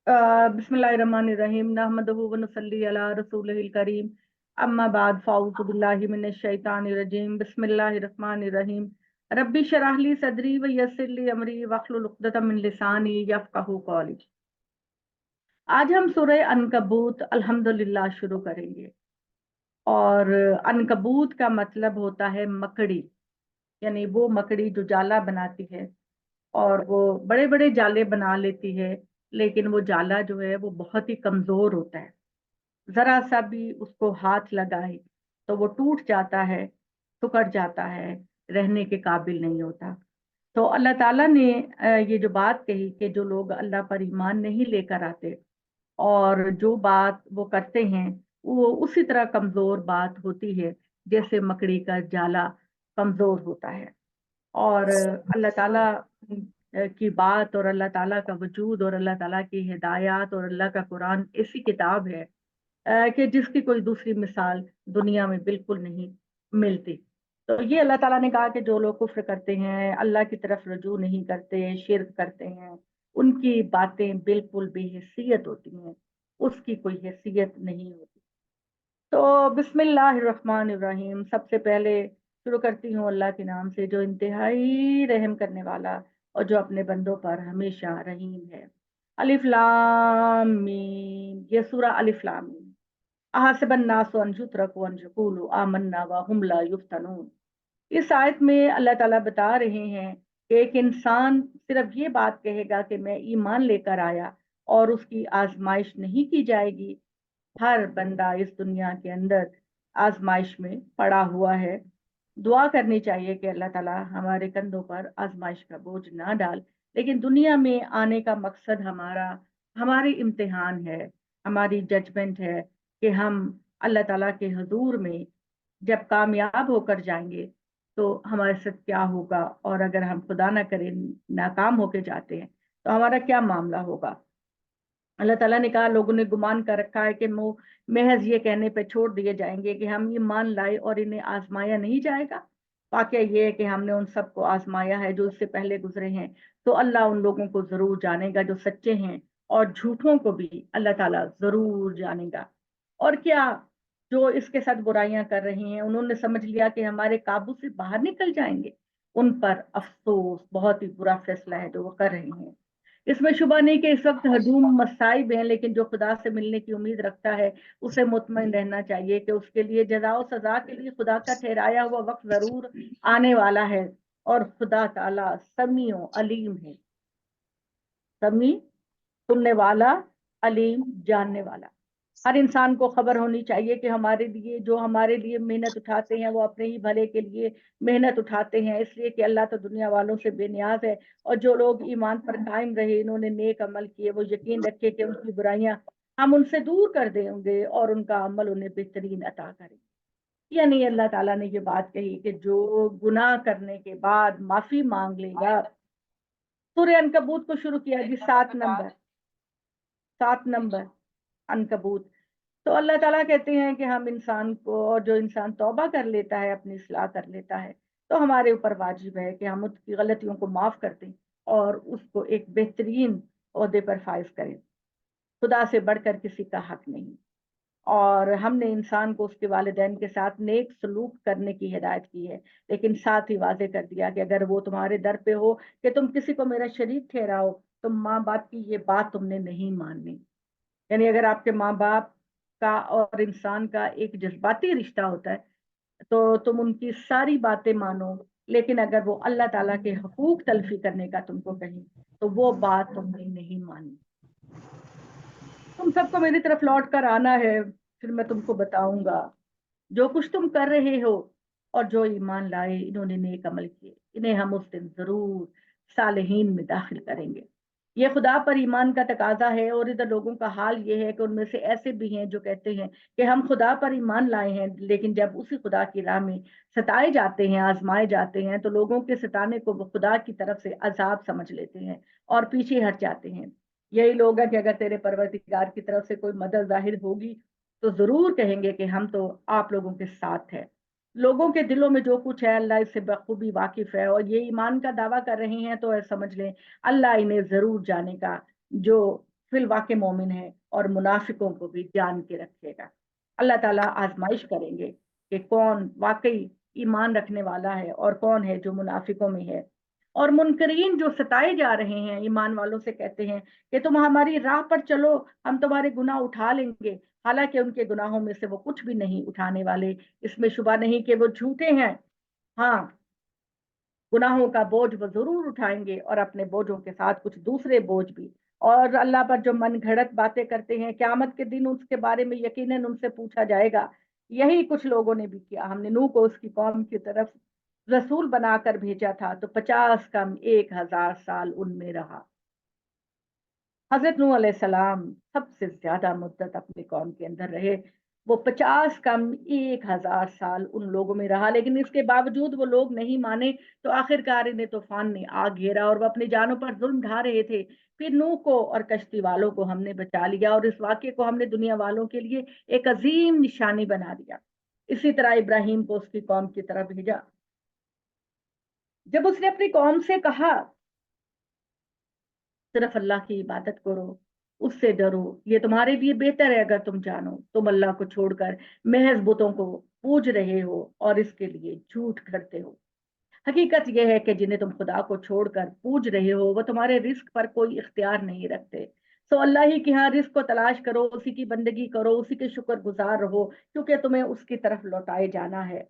बिस्मिल्लाहिर्रहमानिर्रहीम नहमदुहु व नुसल्ली अला रसूलिहिल करीम अम्मा बाद फ़ाऊज़ु बिल्लाहि मिनश शैतानिर रजीम बिस्मिल्लाहिर्रहमानिर्रहीम रब्बी शरह ली सदरी व यस्सिर ली अमरी वहलुल उक़दतम मिन लिसानी यफ़क़हू क़ौली। आज हम सूरह अनकबूत अल्हम्दुलिल्लाह शुरू करेंगे। और अनकबूत का मतलब होता है मकड़ी, यानी वो मकड़ी जो जाला बनाती है और वो बड़े बड़े जाले बना लेती है, लेकिन वो जाला जो है वो बहुत ही कमजोर होता है। जरा सा भी उसको हाथ लगाए तो वो टूट जाता है, सिकुड़ जाता है, रहने के काबिल नहीं होता। तो अल्लाह ताला ने ये जो बात कही कि जो लोग अल्लाह पर ईमान नहीं लेकर आते और जो बात वो करते हैं वो उसी तरह कमजोर बात होती है जैसे मकड़ी का जाला कमजोर होता है। और अल्लाह ताला की बात और अल्लाह ताला का वजूद और अल्लाह ताला की हिदायत और अल्लाह का कुरान ऐसी किताब है कि जिसकी कोई दूसरी मिसाल दुनिया में बिल्कुल नहीं मिलती। तो ये अल्लाह ताला ने कहा कि जो लोग कुफ्र करते हैं, अल्लाह की तरफ रुजू नहीं करते, शिर्क करते हैं, उनकी बातें बिल्कुल बेहैसियत होती हैं, उसकी कोई हैसियत नहीं होती। तो बिस्मिल्लाहिर्रहमानिर्रहीम, सबसे पहले शुरू करती हूँ अल्लाह के नाम से जो इंतहाई रहम करने वाला और जो अपने बंदों पर हमेशा रहीम है। अलिफ लाम मीम, ये सूरा अलिफ लाम मीम। अहसिबन नासु अन युतरकू अन यक़ूलू आमन्ना व हुम ला युफ्तनून। इस आयत में अल्लाह ताला बता रहे हैं कि एक इंसान सिर्फ ये बात कहेगा कि मैं ईमान लेकर आया और उसकी आजमाइश नहीं की जाएगी। हर बंदा इस दुनिया के अंदर आजमाइश में पड़ा हुआ है। दुआ करनी चाहिए कि अल्लाह ताला हमारे कंधों पर आजमाइश का बोझ ना डाल। लेकिन दुनिया में आने का मकसद हमारा हमारी इम्तिहान है, हमारी जजमेंट है कि हम अल्लाह ताला के हुजूर में जब कामयाब होकर जाएंगे तो हमारे साथ क्या होगा, और अगर हम खुदा ना करें नाकाम होकर जाते हैं तो हमारा क्या मामला होगा। अल्लाह ताला ने कहा लोगों ने गुमान कर रखा है कि वो महज ये कहने पे छोड़ दिए जाएंगे कि हम ये मान लाए और इन्हें आजमाया नहीं जाएगा। वाकया ये है कि हमने उन सबको आजमाया है जो इससे पहले गुजरे हैं। तो अल्लाह उन लोगों को जरूर जानेगा जो सच्चे हैं, और झूठों को भी अल्लाह ताला जरूर जानेगा। और क्या, जो इसके साथ बुराइयां कर रही हैं उन्होंने समझ लिया कि हमारे काबू से बाहर निकल जाएंगे, उन पर अफसोस, बहुत ही बुरा फैसला है जो वो कर रही हैं। इसमें शुबा नहीं कि इस वक्त हजूम मसाइब हैं, लेकिन जो खुदा से मिलने की उम्मीद रखता है उसे मुतमईन रहना चाहिए कि उसके लिए जजा और सजा के लिए खुदा का ठहराया हुआ वक्त जरूर आने वाला है। और खुदा ताला समीओ अलीम है, समी सुनने वाला, अलीम जानने वाला। हर इंसान को खबर होनी चाहिए कि हमारे लिए जो हमारे लिए मेहनत उठाते हैं वो अपने ही भले के लिए मेहनत उठाते हैं, इसलिए कि अल्लाह तो दुनिया वालों से बेनियाज है। और जो लोग ईमान पर कायम रहे, इन्होंने नेक अमल किए, वो यकीन रखे कि उनकी बुराइयां हम उनसे दूर कर देंगे और उनका अमल उन्हें बेहतरीन अता करेंगे। यानी अल्लाह ताला ने ये बात कही कि जो गुनाह करने के बाद माफी मांग लेगा। सूरह अनकबूत को शुरू किया जी, 7 नंबर, 7 नंबर अनकबूत। तो अल्लाह ताला कहते हैं कि हम इंसान को, और जो इंसान तौबा कर लेता है, अपनी इस्लाह कर लेता है, तो हमारे ऊपर वाजिब है कि हम उसकी गलतियों को माफ कर दें और उसको एक बेहतरीन ओहदे पर फाइज करें। खुदा से बढ़कर किसी का हक नहीं। और हमने इंसान को उसके वालिदैन के साथ नेक सलूक करने की हिदायत की है, लेकिन साथ ही वाजे कर दिया कि अगर वो तुम्हारे दर पे हो कि तुम किसी को मेरा शरीक ठहराओ, तो माँ बाप की ये बात तुमने नहीं माननी। यानी अगर आपके माँ बाप का और इंसान का एक जज्बाती रिश्ता होता है तो तुम उनकी सारी बातें मानो, लेकिन अगर वो अल्लाह ताला के हकूक तलफी करने का तुमको कहें तो वो बात तुमने नहीं मानी। तुम सबको मेरी तरफ लौट कर आना है, फिर मैं तुमको बताऊंगा जो कुछ तुम कर रहे हो। और जो ईमान लाए, इन्होंने नेक अमल किए, इन्हें हम उस दिन जरूर सालेहीन में दाखिल करेंगे। ये खुदा पर ईमान का तकाजा है। और इधर लोगों का हाल ये है कि उनमें से ऐसे भी हैं जो कहते हैं कि हम खुदा पर ईमान लाए हैं, लेकिन जब उसी खुदा की राह में सताए जाते हैं, आजमाए जाते हैं, तो लोगों के सताने को वो खुदा की तरफ से अजाब समझ लेते हैं और पीछे हट जाते हैं। यही लोग हैं कि अगर तेरे परवरदिगार की तरफ से कोई मदद जाहिर होगी तो जरूर कहेंगे कि हम तो आप लोगों के साथ हैं। लोगों के दिलों में जो कुछ है अल्लाह इससे बखूबी वाकिफ है, और ये ईमान का दावा कर रहे हैं तो समझ लें अल्लाह इन्हें जरूर जानेगा। जो फिलवाके मोमिन है और मुनाफिकों को भी जान के रखेगा। अल्लाह ताला आजमाइश करेंगे कि कौन वाकई ईमान रखने वाला है और कौन है जो मुनाफिकों में है। और मुनकरीन जो सताए जा रहे हैं ईमान वालों से कहते हैं कि तुम हमारी राह पर चलो, हम तुम्हारे गुनाह उठा लेंगे, हालांकि उनके गुनाहों में से वो कुछ भी नहीं उठाने वाले। इसमें शुबा नहीं कि वो झूठे हैं। हाँ, गुनाहों का बोझ वो जरूर उठाएंगे और अपने बोझों के साथ कुछ दूसरे बोझ भी। और अल्लाह पर जो मन घड़त बातें करते हैं, क़यामत के दिन उसके बारे में यकीनन उनसे पूछा जाएगा। यही कुछ लोगों ने भी किया। हमने नूह को उसकी कौम की तरफ रसूल बनाकर भेजा था तो 50 कम 1000 साल उनमें रहा। हजरत नूह अलैहिस्सलाम सबसे ज्यादा मुद्दत अपनी कौम के अंदर रहे। वो 50 कम 1000 साल उन लोगों में रहा, लेकिन इसके बावजूद वो लोग नहीं माने। तो आखिरकार इन्हें तूफान ने आ घेरा और वो अपनी जानों पर जुल्म ढा रहे थे। फिर नूह को और कश्ती वालों को हमने बचा लिया और इस वाक्य को हमने दुनिया वालों के लिए एक अजीम निशानी बना दिया। इसी तरह इब्राहिम को उसकी कौम की तरफ भेजा। जब उसने अपनी कौम से कहा सिर्फ अल्लाह की इबादत करो, उससे डरो, ये तुम्हारे लिए बेहतर है अगर तुम जानो तुम अल्लाह को छोड़कर महज बुतों को पूज रहे हो और इसके लिए झूठ करते हो। हकीकत यह है कि जिन्हें तुम खुदा को छोड़कर पूज रहे हो वो तुम्हारे रिस्क पर कोई इख्तियार नहीं रखते। सो अल्लाह ही के यहाँ रिस्क को तलाश करो, उसी की बंदगी करो, उसी के शुक्र गुजार रहो, क्योंकि तुम्हें उसकी तरफ लौटाए जाना है।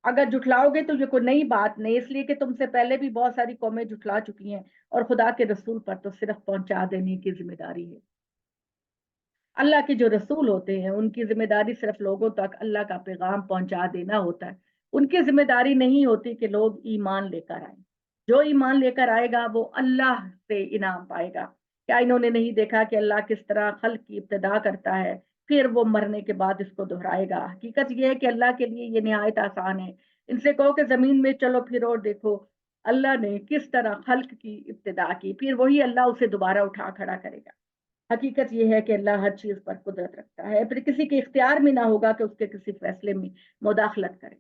अगर जुटलाओगे तो ये कोई नई बात नहीं, इसलिए कि तुमसे पहले भी बहुत सारी कौमें जुटला चुकी हैं और खुदा के रसूल पर तो सिर्फ पहुंचा देने की जिम्मेदारी है। अल्लाह के जो रसूल होते हैं उनकी जिम्मेदारी सिर्फ लोगों तक अल्लाह का पैगाम पहुंचा देना होता है। उनकी जिम्मेदारी नहीं होती कि लोग ईमान लेकर आए। जो ईमान लेकर आएगा वो अल्लाह से इनाम पाएगा। क्या इन्होंने नहीं देखा कि अल्लाह किस तरह खल्क की इब्तिदा करता है, फिर वो मरने के बाद इसको दोहराएगा। हकीकत यह है कि अल्लाह के लिए ये निहायत आसान है। इनसे कहो कि जमीन में चलो फिरो और देखो अल्लाह ने किस तरह खल्क की इब्तिदा की, फिर वही अल्लाह उसे दोबारा उठा खड़ा करेगा। हकीकत यह है कि अल्लाह हर चीज पर कुदरत रखता है, फिर किसी के इख्तियार में ना होगा कि उसके किसी फैसले में मुदाखलत करे।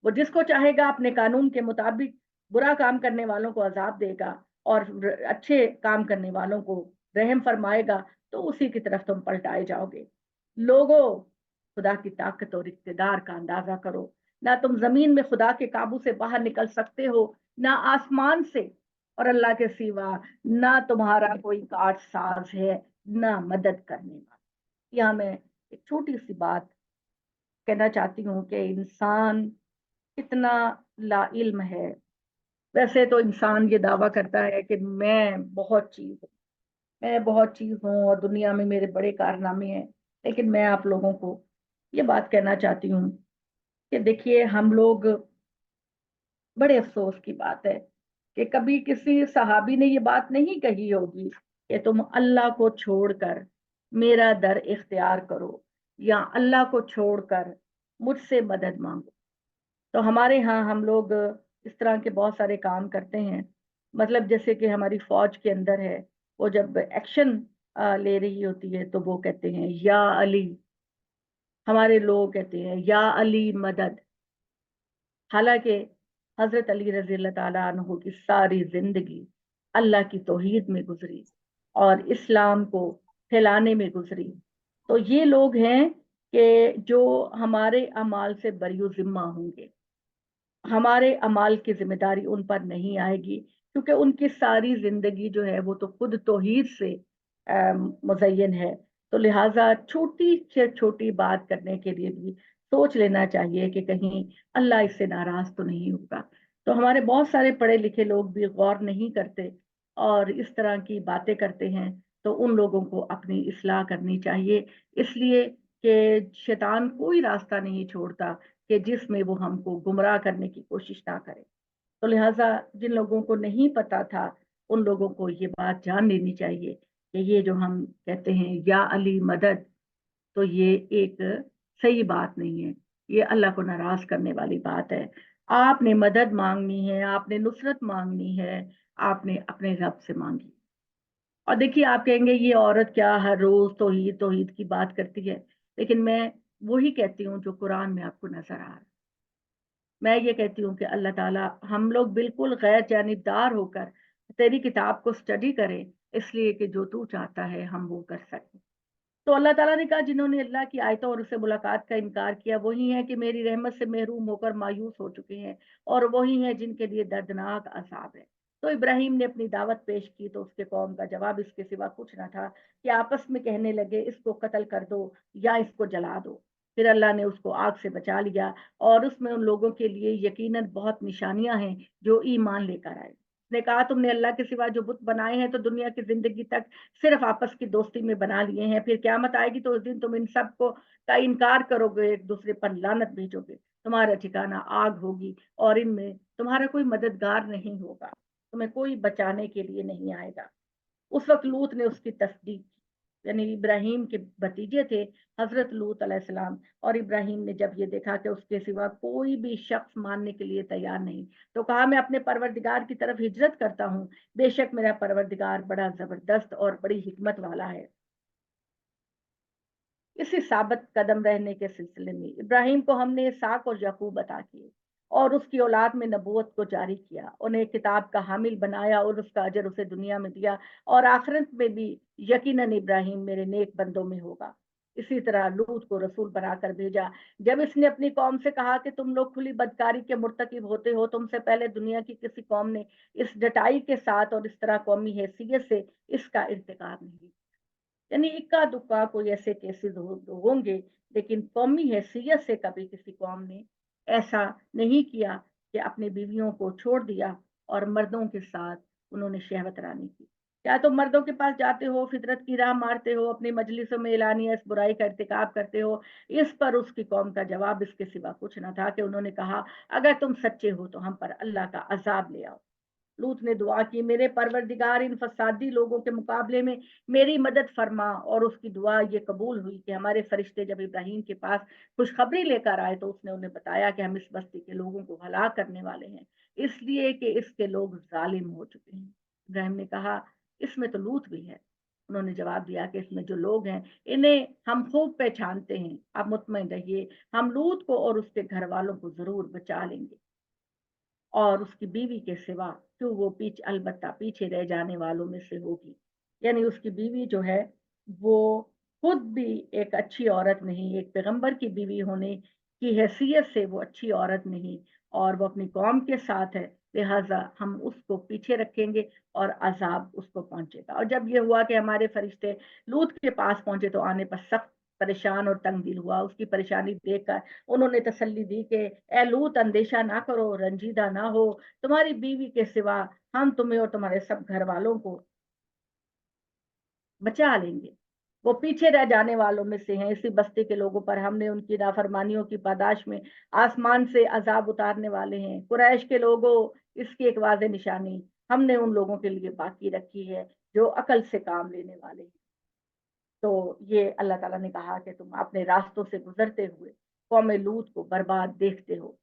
वो जिसको चाहेगा अपने कानून के मुताबिक बुरा काम करने वालों को अजाब देगा और अच्छे काम करने वालों को रहम फरमाएगा। तो उसी की तरफ तुम पलटाए जाओगे। लोगों, खुदा की ताकत और इक़्तिदार का अंदाजा करो। ना तुम जमीन में खुदा के काबू से बाहर निकल सकते हो, ना आसमान से, और अल्लाह के सिवा ना तुम्हारा कोई कारसाज है, ना मदद करने वाला। यहाँ मैं एक छोटी सी बात कहना चाहती हूँ कि इंसान कितना लाइल्म है। वैसे तो इंसान ये दावा करता है कि मैं बहुत चीज हूँ और दुनिया में मेरे बड़े कारनामे हैं। लेकिन मैं आप लोगों को ये बात कहना चाहती हूँ कि देखिए, हम लोग, बड़े अफसोस की बात है कि कभी किसी सहाबी ने ये बात नहीं कही होगी कि तुम अल्लाह को छोड़कर मेरा दर इख्तियार करो या अल्लाह को छोड़कर मुझसे मदद मांगो। तो हमारे यहाँ हम लोग इस तरह के बहुत सारे काम करते हैं। मतलब जैसे कि हमारी फौज के अंदर है, वो जब एक्शन ले रही होती है तो वो कहते हैं या अली। हमारे लोग कहते हैं या अली मदद। हालांकि हजरत अली रजी अल्लाह ताला अन्हु की सारी जिंदगी अल्लाह की तौहीद में गुजरी और इस्लाम को फैलाने में गुजरी। तो ये लोग हैं कि जो हमारे अमाल से बरी जिम्मा होंगे। हमारे अमाल की जिम्मेदारी उन पर नहीं आएगी, क्योंकि उनकी सारी जिंदगी जो है वो तो खुद तौहीद से मुज़य्यन है। तो लिहाजा छोटी से छोटी बात करने के लिए भी सोच लेना चाहिए कि कहीं अल्लाह इससे नाराज तो नहीं होगा। तो हमारे बहुत सारे पढ़े लिखे लोग भी गौर नहीं करते और इस तरह की बातें करते हैं। तो उन लोगों को अपनी इस्लाह करनी चाहिए, इसलिए कि शैतान कोई रास्ता नहीं छोड़ता कि जिसमें वो हमको गुमराह करने की कोशिश ना करे। तो लिहाजा जिन लोगों को नहीं पता था उन लोगों को ये बात जान लेनी चाहिए कि ये जो हम कहते हैं या अली मदद, तो ये एक सही बात नहीं है। ये अल्लाह को नाराज करने वाली बात है। आपने मदद मांगनी है, आपने नुसरत मांगनी है, आपने अपने रब से मांगी। और देखिए, आप कहेंगे ये औरत क्या हर रोज तौहीद तौहीद की बात करती है। लेकिन मैं वही कहती हूँ जो कुरान में आपको नजर आ रहा है। मैं ये कहती हूँ कि अल्लाह ताला, हम लोग बिल्कुल गैर जानिबदार होकर तेरी किताब को स्टडी करें इसलिए कि जो तू चाहता है हम वो कर सकें। तो अल्लाह ताला ने कहा जिन्होंने अल्लाह की आयतों और उससे मुलाकात का इनकार किया वही हैं कि मेरी रहमत से महरूम होकर मायूस हो चुके हैं, और वही हैं जिनके लिए दर्दनाक अज़ाब है। तो इब्राहीम ने अपनी दावत पेश की तो उसके कौम का जवाब इसके सिवा कुछ न था कि आपस में कहने लगे इसको कत्ल कर दो या इसको जला दो। फिर अल्लाह ने उसको आग से बचा लिया, और उसमें उन लोगों के लिए यकीनन बहुत निशानियां हैं जो ईमान लेकर आए। उसने कहा तुमने अल्लाह के सिवा जो बुत बनाए हैं तो दुनिया की जिंदगी तक सिर्फ आपस की दोस्ती में बना लिए हैं, फिर क़यामत आएगी तो उस दिन तुम इन सब को का इनकार करोगे, एक दूसरे पर लानत भेजोगे, तुम्हारा ठिकाना आग होगी और इनमें तुम्हारा कोई मददगार नहीं होगा, तुम्हें कोई बचाने के लिए नहीं आएगा। उस वक्त लूत ने उसकी तस्दीक की, यानी इब्राहिम के भतीजे थे हजरत लूत अलैहिस्सलाम, और इब्राहिम ने जब ये देखा कि उसके सिवा कोई भी शख्स मानने के लिए तैयार नहीं, तो कहा मैं अपने परवरदिगार की तरफ हिजरत करता हूँ, बेशक मेरा परवरदिगार बड़ा जबरदस्त और बड़ी हिकमत वाला है। इसी साबित कदम रहने के सिलसिले में इब्राहिम को हमने इसाक और याकूब अता किए, और उसकी औलाद में नबूवत को जारी किया, उन्हें किताब का हामिल बनाया और उसका अजर उसे दुनिया में दिया, और आखिरत में भी यकीनन इब्राहिम मेरे नेक बंदों में होगा। इसी तरह लूत को रसूल बनाकर भेजा। जब इसने अपनी कौम से कहा कि तुम लोग खुली बदकारी के मुर्तकिब होते हो, तुमसे पहले दुनिया की किसी कौम ने इस डटाई के साथ और इस तरह कौमी हैसियत से इसका इर्तिकाब नहीं, यानी इक्का दुक्का कोई ऐसे केसेस होंगे, लेकिन कौमी हैसियत से कभी किसी कौम ने ऐसा नहीं किया कि अपनी बीवियों को छोड़ दिया और मर्दों के साथ उन्होंने शहवत रानी की। या तो मर्दों के पास जाते हो, फितरत की राह मारते हो, अपनी मजलिसों में एलानिया इस बुराई का इर्तिकाब करते हो। इस पर उसकी कौम का जवाब इसके सिवा कुछ न था कि उन्होंने कहा अगर तुम सच्चे हो तो हम पर अल्लाह का अजाब ले आओ। लूत ने दुआ की मेरे परवरदिगार इन फसादी लोगों के मुकाबले में मेरी मदद फरमा, और उसकी दुआ ये कबूल हुई कि हमारे फरिश्ते जब इब्राहिम के पास खुशखबरी लेकर आए तो उसने उन्हें बताया कि हम इस बस्ती के लोगों को हलाक करने वाले हैं, इसलिए कि इसके लोग जालिम हो चुके हैं। इब्राहिम ने कहा इसमें तो लूत भी है। उन्होंने जवाब दिया कि इसमें जो लोग हैं इन्हें हम खूब पहचानते हैं, आप मुतमईन रहिए, हम लूत को और उसके घर वालों को जरूर बचा लेंगे, और उसकी बीवी के सिवा क्यों वो अलबत्ता पीछे रह जाने वालों में से होगी। यानी उसकी बीवी जो है वो खुद भी एक अच्छी औरत नहीं, एक पैगंबर की बीवी होने की हैसियत से वो अच्छी औरत नहीं, और वो अपनी कौम के साथ है, लिहाजा हम उसको पीछे रखेंगे और अजाब उसको पहुंचेगा। और जब ये हुआ कि हमारे फरिश्ते लूत के पास पहुंचे तो आने पर सख्त परेशान और तंग दिल हुआ। उसकी परेशानी देखकर उन्होंने तसल्ली दी कि ए लूत अंदेशा ना करो, रंजीदा ना हो, तुम्हारी बीवी के सिवा हम तुम्हें और तुम्हारे सब घर वालों को बचा लेंगे। वो पीछे रह जाने वालों में से हैं, इसी बस्ती के लोगों पर हमने उनकी नाफरमानियों की पादाश में आसमान से अजाब उतारने वाले हैं। कुरैश के लोगों, इसकी एक वाज़ेह निशानी हमने उन लोगों के लिए बाकी रखी है जो अकल से काम लेने वाले हैं। तो ये अल्लाह ताला ने कहा कि तुम अपने रास्तों से गुजरते हुए कौम लूत को बर्बाद देखते हो,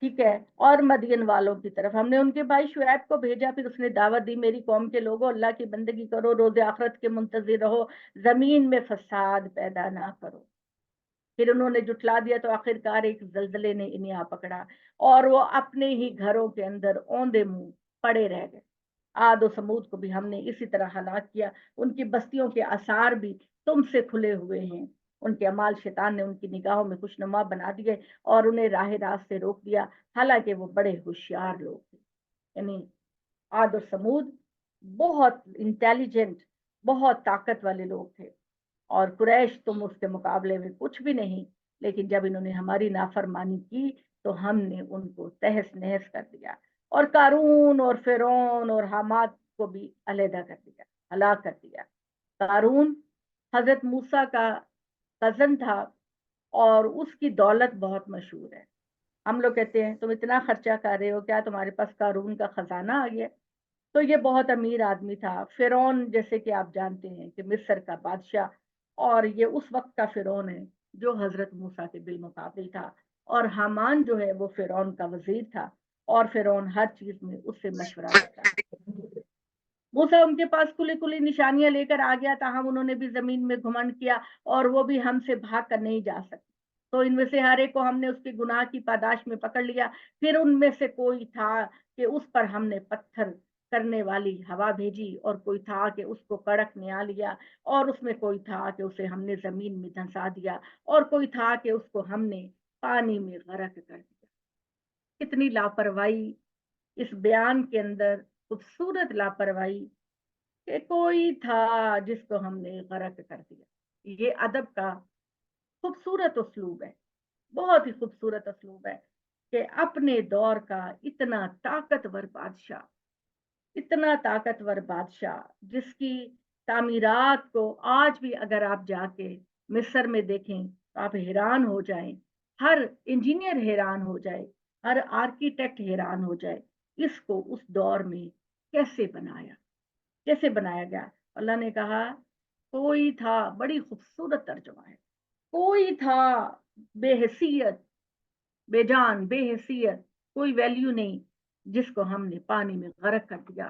ठीक है। और मदियन वालों की तरफ हमने उनके भाई शुएब को भेजा, फिर उसने दावत दी मेरी कौम के लोगों अल्लाह की बंदगी करो, रोज़े आखिरत के मुंतजिर रहो, जमीन में फसाद पैदा ना करो। फिर उन्होंने जुटला दिया तो आखिरकार एक जलजले ने इन्हें आ पकड़ा, और वो अपने ही घरों के अंदर औंधे मुंह पड़े रह गए। आद और समूद को भी हमने इसी तरह हलाक किया, उनकी बस्तियों के आसार भी तुमसे खुले हुए हैं। उनके अमाल शैतान ने उनकी निगाहों में खुशनुमा बना दिए और उन्हें राह रास्त से रोक दिया, हालांकि वो बड़े होशियार लोग थे। यानी आद और समूद बहुत इंटेलिजेंट, बहुत ताकत वाले लोग थे, और कुरैश तुम उसके मुकाबले में कुछ भी नहीं। लेकिन जब इन्होंने हमारी नाफरमानी की तो हमने उनको तहस नहस कर दिया, और कारून और फिरौन और हामात को भी अलहदा कर दिया, हलाक कर दिया। कारून हजरत मूसा का कजन था, और उसकी दौलत बहुत मशहूर है। हम लोग कहते हैं तुम इतना खर्चा कर रहे हो, क्या तुम्हारे पास कारून का खजाना आ गया? तो ये बहुत अमीर आदमी था। फिरौन जैसे कि आप जानते हैं कि मिस्र का बादशाह, और ये उस वक्त का फिरौन है जो हजरत मूसा के बिलमुकाबिल था। और हामान जो है वो फिरौन का वजीर था, और फिरौन हर चीज में उससे मशवरा करता। मूसा उनके पास खुली खुली निशानियां लेकर आ गया, ताहम उन्होंने भी जमीन में घुमंड किया, और वो भी हमसे भाग कर नहीं जा सकते। तो इनमें से हर एक को हमने उसके गुनाह की पादाश में पकड़ लिया। फिर उनमें से कोई था कि उस पर हमने पत्थर کرنے والی ہوا بھیجی، اور کوئی تھا کہ اس کو کڑک نیا لیا، اور اس میں کوئی تھا کہ اسے ہم نے زمین میں دھنسا دیا، اور کوئی تھا کہ اس کو ہم نے پانی میں غرق کر دیا۔ کتنی لاپرواہی اس بیان کے اندر، خوبصورت لاپرواہی کہ کوئی تھا جس کو ہم نے غرق کر دیا۔ یہ ادب کا خوبصورت اسلوب ہے، بہت ہی خوبصورت اسلوب ہے کہ اپنے دور کا اتنا طاقتور بادشاہ، اتنا طاقتور بادشاہ جس کی تعمیرات کو آج بھی اگر آپ جا کے مصر میں دیکھیں تو آپ حیران ہو جائیں، ہر انجینئر حیران ہو جائے، ہر آرکیٹیکٹ حیران ہو جائے، اس کو اس دور میں کیسے بنایا، کیسے بنایا گیا۔ اللہ نے کہا کوئی تھا، بڑی خوبصورت ترجمہ ہے، کوئی تھا بے حیثیت، بے جان، بے حیثیت، کوئی ویلیو نہیں، جس کو ہم نے پانی میں غرق کر دیا۔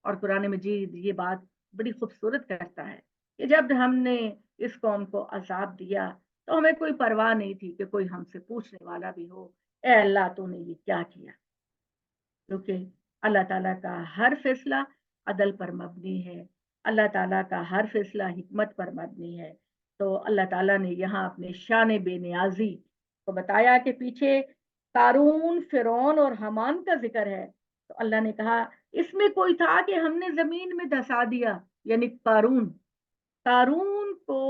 اور قرآن مجید یہ بات بڑی خوبصورت کرتا ہے کہ جب ہم نے اس قوم کو عذاب دیا تو ہمیں کوئی پرواہ نہیں تھی کہ کوئی ہم سے پوچھنے والا بھی ہو، اے اللہ تو نے یہ کیا کیا، کیونکہ اللہ تعالیٰ کا ہر فیصلہ عدل پر مبنی ہے، اللہ تعالیٰ کا ہر فیصلہ حکمت پر مبنی ہے۔ تو اللہ تعالیٰ نے یہاں اپنے شان بے نیازی کو بتایا کہ پیچھے قارون، فرعون اور حامان کا ذکر ہے، تو اللہ نے کہا اس میں کوئی تھا کہ ہم نے زمین میں دھسا دیا، یعنی قارون۔ قارون کو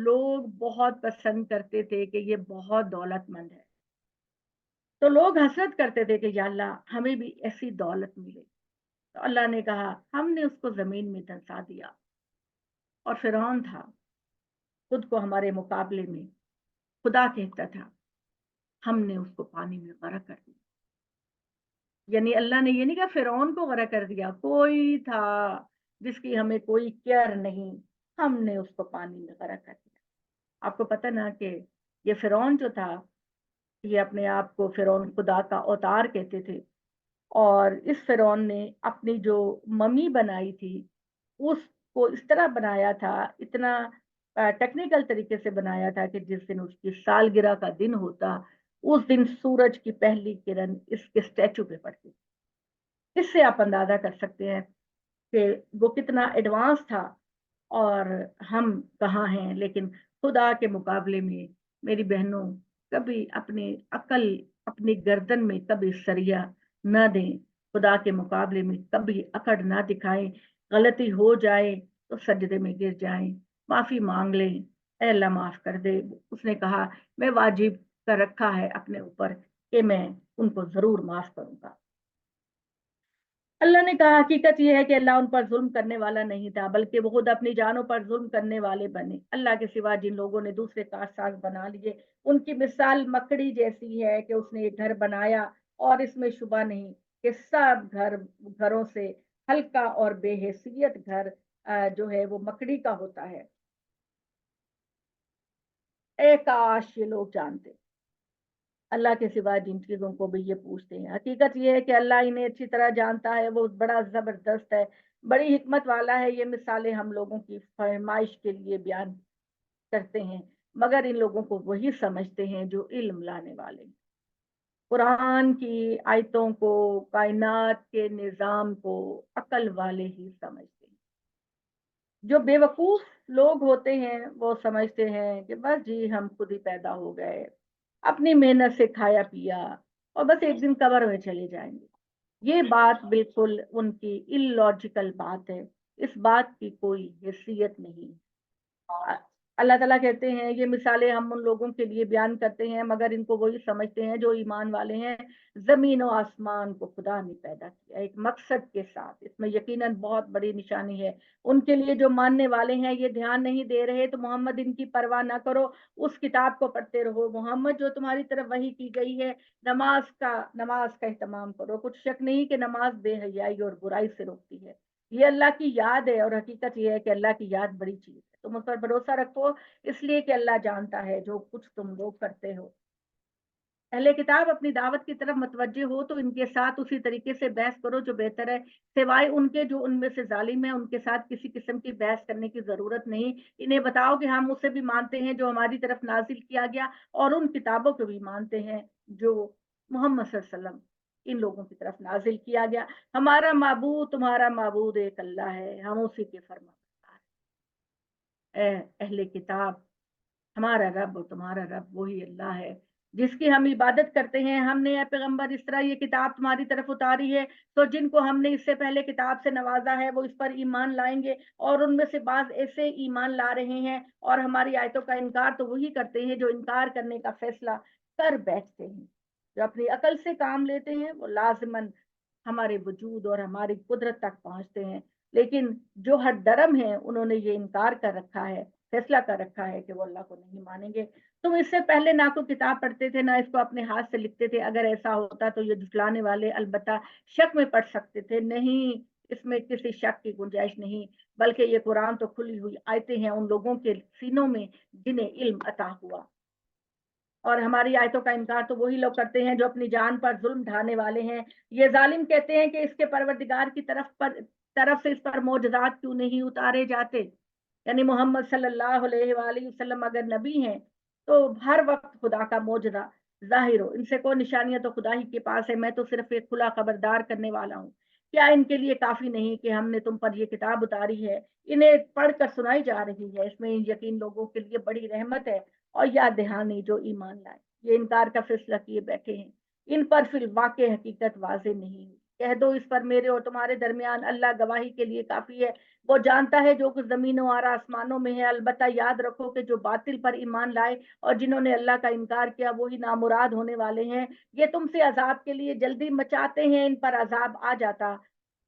لوگ بہت پسند کرتے تھے کہ یہ بہت دولت مند ہے، تو لوگ حسرت کرتے تھے کہ یا اللہ ہمیں بھی ایسی دولت ملے، تو اللہ نے کہا ہم نے اس کو زمین میں دھنسا دیا۔ اور فرعون تھا، خود کو ہمارے مقابلے میں خدا کہتا تھا، ہم نے اس کو پانی میں غرق کر دیا۔ یعنی اللہ نے یہ نہیں کہا فرعون کو غرق کر دیا، کوئی تھا جس کی ہمیں کوئی کیئر نہیں، ہم نے اس کو پانی میں غرق کر دیا۔ آپ کو پتہ نا کہ یہ فرعون جو تھا، یہ اپنے آپ کو فرعون خدا کا اوتار کہتے تھے، اور اس فرعون نے اپنی جو ممی بنائی تھی اس کو اس طرح بنایا تھا، اتنا ٹیکنیکل طریقے سے بنایا تھا کہ جس دن اس کی سالگرہ کا دن ہوتا، اس دن سورج کی پہلی کرن اس کے اسٹیچو پہ پڑتی۔ اس سے آپ اندازہ کر سکتے ہیں کہ وہ کتنا ایڈوانس تھا، اور ہم کہاں ہیں۔ لیکن خدا کے مقابلے میں میری بہنوں کبھی اپنی عقل، اپنی گردن میں کبھی سریا نہ دیں، خدا کے مقابلے میں کبھی اکڑ نہ دکھائیں، غلطی ہو جائے تو سجدے میں گر جائیں، معافی مانگ لیں، اے اللہ معاف کر دے۔ اس نے کہا میں واجب کر رکھا ہے اپنے اوپر کہ میں ان کو ضرور معاف کروں گا۔ اللہ نے کہا حقیقت یہ ہے کہ اللہ ان پر ظلم کرنے والا نہیں تھا، بلکہ وہ خود اپنی جانوں پر ظلم کرنے والے بنے۔ اللہ کے سوا جن لوگوں نے دوسرے کارساز بنا لیے ان کی مثال مکڑی جیسی ہے کہ اس نے ایک گھر بنایا، اور اس میں شبہ نہیں کہ سب گھروں سے ہلکا اور بے حیثیت گھر جو ہے وہ مکڑی کا ہوتا ہے۔ اے کاش یہ لوگ جانتے، اللہ کے سوا جن چیزوں کو بھی یہ پوچھتے ہیں، حقیقت یہ ہے کہ اللہ انہیں اچھی طرح جانتا ہے، وہ بڑا زبردست ہے، بڑی حکمت والا ہے۔ یہ مثالیں ہم لوگوں کی فرمائش کے لیے بیان کرتے ہیں، مگر ان لوگوں کو وہی سمجھتے ہیں جو علم لانے والے ہیں، قرآن کی آیتوں کو، کائنات کے نظام کو عقل والے ہی سمجھتے ہیں۔ جو بے وقوف لوگ ہوتے ہیں وہ سمجھتے ہیں کہ بس جی ہم خود ہی پیدا ہو گئے، اپنی محنت سے کھایا پیا، اور بس ایک دن قبر میں چلے جائیں گے۔ یہ بات بالکل ان کی ان لاجیکل بات ہے، اس بات کی کوئی حیثیت نہیں۔ اللہ تعالیٰ کہتے ہیں یہ مثالیں ہم ان لوگوں کے لیے بیان کرتے ہیں، مگر ان کو وہی سمجھتے ہیں جو ایمان والے ہیں۔ زمین و آسمان کو خدا نے پیدا کیا ایک مقصد کے ساتھ، اس میں یقیناً بہت بڑی نشانی ہے۔ ان کے لیے جو ماننے والے ہیں یہ دھیان نہیں دے رہے تو محمد ان کی پرواہ نہ کرو، اس کتاب کو پڑھتے رہو، محمد جو تمہاری طرف وحی کی گئی ہے، نماز کا اہتمام کرو۔ کچھ شک نہیں کہ نماز بے حیائی اور برائی سے روکتی ہے، یہ اللہ کی یاد ہے، اور حقیقت یہ ہے کہ اللہ کی یاد بڑی چیز ہے۔ تم اس پر بھروسہ رکھو، اس لیے کہ اللہ جانتا ہے جو کچھ تم لوگ کرتے ہو۔ اہل کتاب اپنی دعوت کی طرف متوجہ ہو تو ان کے ساتھ اسی طریقے سے بحث کرو جو بہتر ہے، سوائے ان کے جو ان میں سے ظالم ہیں، ان کے ساتھ کسی قسم کی بحث کرنے کی ضرورت نہیں۔ انہیں بتاؤ کہ ہم اسے بھی مانتے ہیں جو ہماری طرف نازل کیا گیا، اور ان کتابوں کو بھی مانتے ہیں جو محمد صلی اللہ علیہ وسلم इन लोगों की तरफ नाजिल किया गया। हमारा माबूद तुम्हारा माबूद एक अल्लाह है, हम उसी के फरमाबरदार हैं। अहले किताब, हमारा रब और तुम्हारा रब वही अल्लाह है जिसकी हम इबादत करते हैं। हमने ए पैगंबर इस तरह ये किताब तुम्हारी तरफ उतारी है, तो जिनको हमने इससे पहले किताब से नवाजा है वो इस पर ईमान लाएंगे, और उनमें से बाज ऐसे ईमान ला रहे हैं और हमारी आयतों का इनकार तो वही करते हैं जो इनकार करने का फैसला कर बैठते हैं। जो अपनी अकल से काम लेते हैं वो लाजमन हमारे वजूद और हमारी कुदरत तक पहुंचते हैं, लेकिन जो हर डरम है उन्होंने ये इनकार कर रखा है, फैसला कर रखा है कि वो अल्लाह को नहीं मानेंगे। तुम इससे पहले ना कोई किताब पढ़ते थे ना इसको अपने हाथ से लिखते थे। अगर ऐसा होता तो ये झुठलाने वाले अलबत्ता शक में पढ़ सकते थे। नहीं, इसमें किसी शक की गुंजाइश नहीं, बल्कि ये कुरान तो खुली हुई आयतें हैं उन लोगों के सीनों में जिन्हें इल्म अता हुआ। और हमारी आयतों का इनकार तो वही लोग करते हैं जो अपनी जान पर जुल्म ढाने वाले हैं। ये जालिम कहते हैं कि इसके परवरदिगार की तरफ से इस पर मोजज़ात क्यों नहीं उतारे जाते। यानी मोहम्मद सल्लल्लाहु अलैहि वसल्लम अगर नबी हैं तो हर वक्त खुदा का मोजज़ा जाहिर हो। इनसे कोई निशानियां तो खुदा ही के पास है, मैं तो सिर्फ एक खुला खबरदार करने वाला हूँ। क्या इनके लिए काफी नहीं कि हमने तुम पर ये किताब उतारी है, इन्हें पढ़कर सुनाई जा रही है। इसमें यकीन लोगों के लिए बड़ी रहमत है और याद दहानी जो ईमान लाए। ये इनकार का फैसला किए बैठे हैं, इन पर फिर वाकई हकीकत वाजे नहीं हुई। कह दो इस पर मेरे और तुम्हारे दरमियान अल्लाह गवाही के लिए काफी है। वो जानता है जो कुछ जमीनों और आसमानों में है। अलबत्ता याद रखो कि जो बातिल पर ईमान लाए और जिन्होंने अल्लाह का इनकार किया वही नामुराद होने वाले हैं। ये तुमसे अजाब के लिए जल्दी मचाते हैं, इन पर अजाब आ जाता।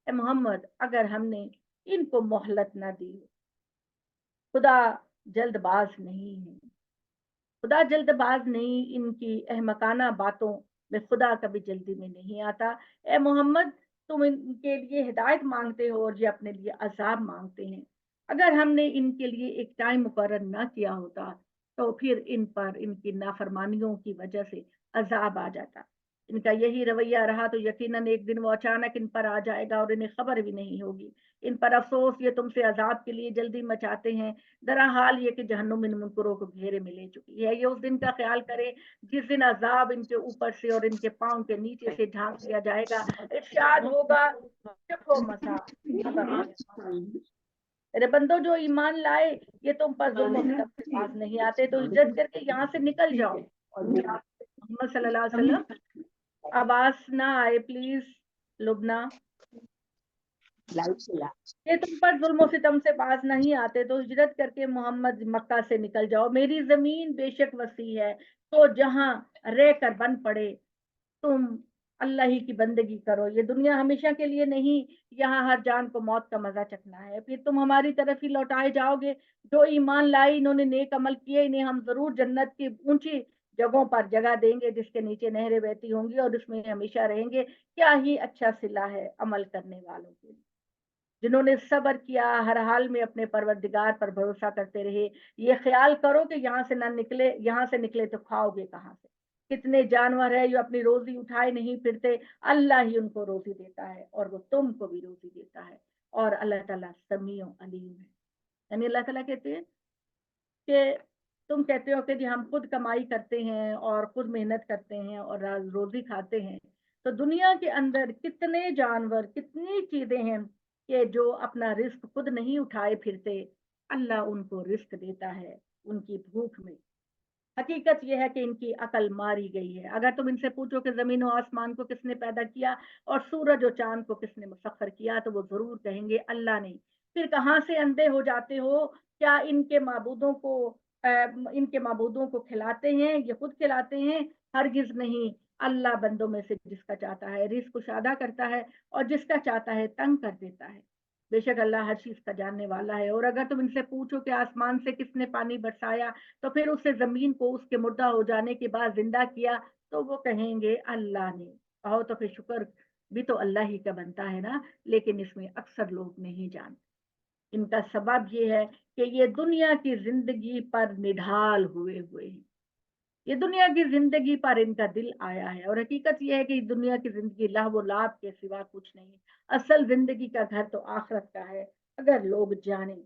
ए मोहम्मद, अगर हमने इनको मोहलत न दी। खुदा जल्दबाज नहीं है, खुदा जल्दबाज नहीं, इनकी अहमकाना बातों में खुदा कभी जल्दी में नहीं आता। ए मोहम्मद, तुम इनके लिए हिदायत मांगते हो और ये अपने लिए अजाब मांगते हैं। अगर हमने इनके लिए एक टाइम मुकर्रर ना किया होता तो फिर इन पर इनकी नाफरमानियों की वजह से अजाब आ जाता। इनका यही रवैया रहा तो यकीनन एक दिन वो अचानक इन पर आ जाएगा और इन्हें खबर भी नहीं होगी। इन पर अफसोस, ये तुमसे अजाब के लिए जल्दी मचाते हैं। दरा हाल ये कि जहन्नुम इन मुनकरों को घेरे में ले चुकी है। ये उस दिन का ख्याल करे जिस दिन अजाब इनके ऊपर से और इनके पांव के नीचे से ढांक दिया जाएगा। इरशाद होगा, चुप मसा, मेरे बंदो जो ईमान लाए, ये तुम पर जुल्म सितम से बाज नहीं आते तो इज्जत करके यहाँ से निकल जाओ। और मोहम्मद सल्लल्लाहु अलैहि वसल्लम, आवाज ना आए प्लीज लुबना। ये तुम पर जुल्म सितम से बाज नहीं आते तो हिजरत करके मोहम्मद मक्का से निकल जाओ। मेरी जमीन बेशक वसी है, तो जहां रह कर बन पड़े तुम अल्लाह ही की बंदगी करो। ये दुनिया हमेशा के लिए नहीं, यहाँ हर जान को मौत का मजा चखना है, फिर तुम हमारी तरफ ही लौटाए जाओगे। जो ईमान लाई, इन्होंने नेक अमल किए, इन्हें हम जरूर जन्नत की ऊंची जगहों पर जगह देंगे जिसके नीचे नहरें बहती होंगी और उसमें हमेशा रहेंगे। क्या ही अच्छा सिला है अमल करने वालों के लिए, जिन्होंने सब्र किया, हर हाल में अपने परवरदिगार पर भरोसा करते रहे। ये ख्याल करो कि यहाँ से निकले तो खाओगे कहाँ से। कितने जानवर है जो अपनी रोजी उठाए नहीं फिरते, अल्लाह ही उनको रोजी देता है और वो तुमको भी रोजी देता है। और अल्लाह ताला समीउ अलीम है। यानी अल्लाह ताला कहते हैं कि तुम कहते हो कि जी हम खुद कमाई करते हैं और खुद मेहनत करते हैं और रोजी खाते हैं, तो दुनिया के अंदर कितने जानवर, कितनी चीजें हैं कि जो अपना रिस्क खुद नहीं उठाए फिरते, अल्लाह उनको रिस्क देता है उनकी भूख में। हकीकत यह है कि इनकी अकल मारी गई है। अगर तुम इनसे पूछो कि जमीन और आसमान को किसने पैदा किया और सूरज और चांद को किसने मुसख्खर किया, तो वो जरूर कहेंगे अल्लाह ने। फिर कहाँ से अंधे हो जाते हो? क्या इनके माबूदों को खिलाते हैं, ये खुद खिलाते हैं? हरगिज नहीं। अल्लाह बंदों में से जिसका चाहता है रिस्क कुशादा करता है और जिसका चाहता है तंग कर देता है। बेशक अल्लाह हर चीज का जानने वाला है। और अगर तुम इनसे पूछो कि आसमान से किसने पानी बरसाया, तो फिर उससे जमीन को उसके मुर्दा हो जाने के बाद जिंदा किया, तो वो कहेंगे अल्लाह ने। कहो तो फिर शुक्र भी तो अल्लाह ही का बनता है ना, लेकिन इसमें अक्सर लोग नहीं जानते। इनका सबब ये है कि ये दुनिया की जिंदगी पर निढाल हुए हुए हैं। ये दुनिया की जिंदगी पर इनका दिल आया है और हकीकत यह है कि दुनिया की जिंदगी लाभ लाभ के सिवा कुछ नहीं। असल जिंदगी का घर तो आखिरत का है, अगर लोग जाने।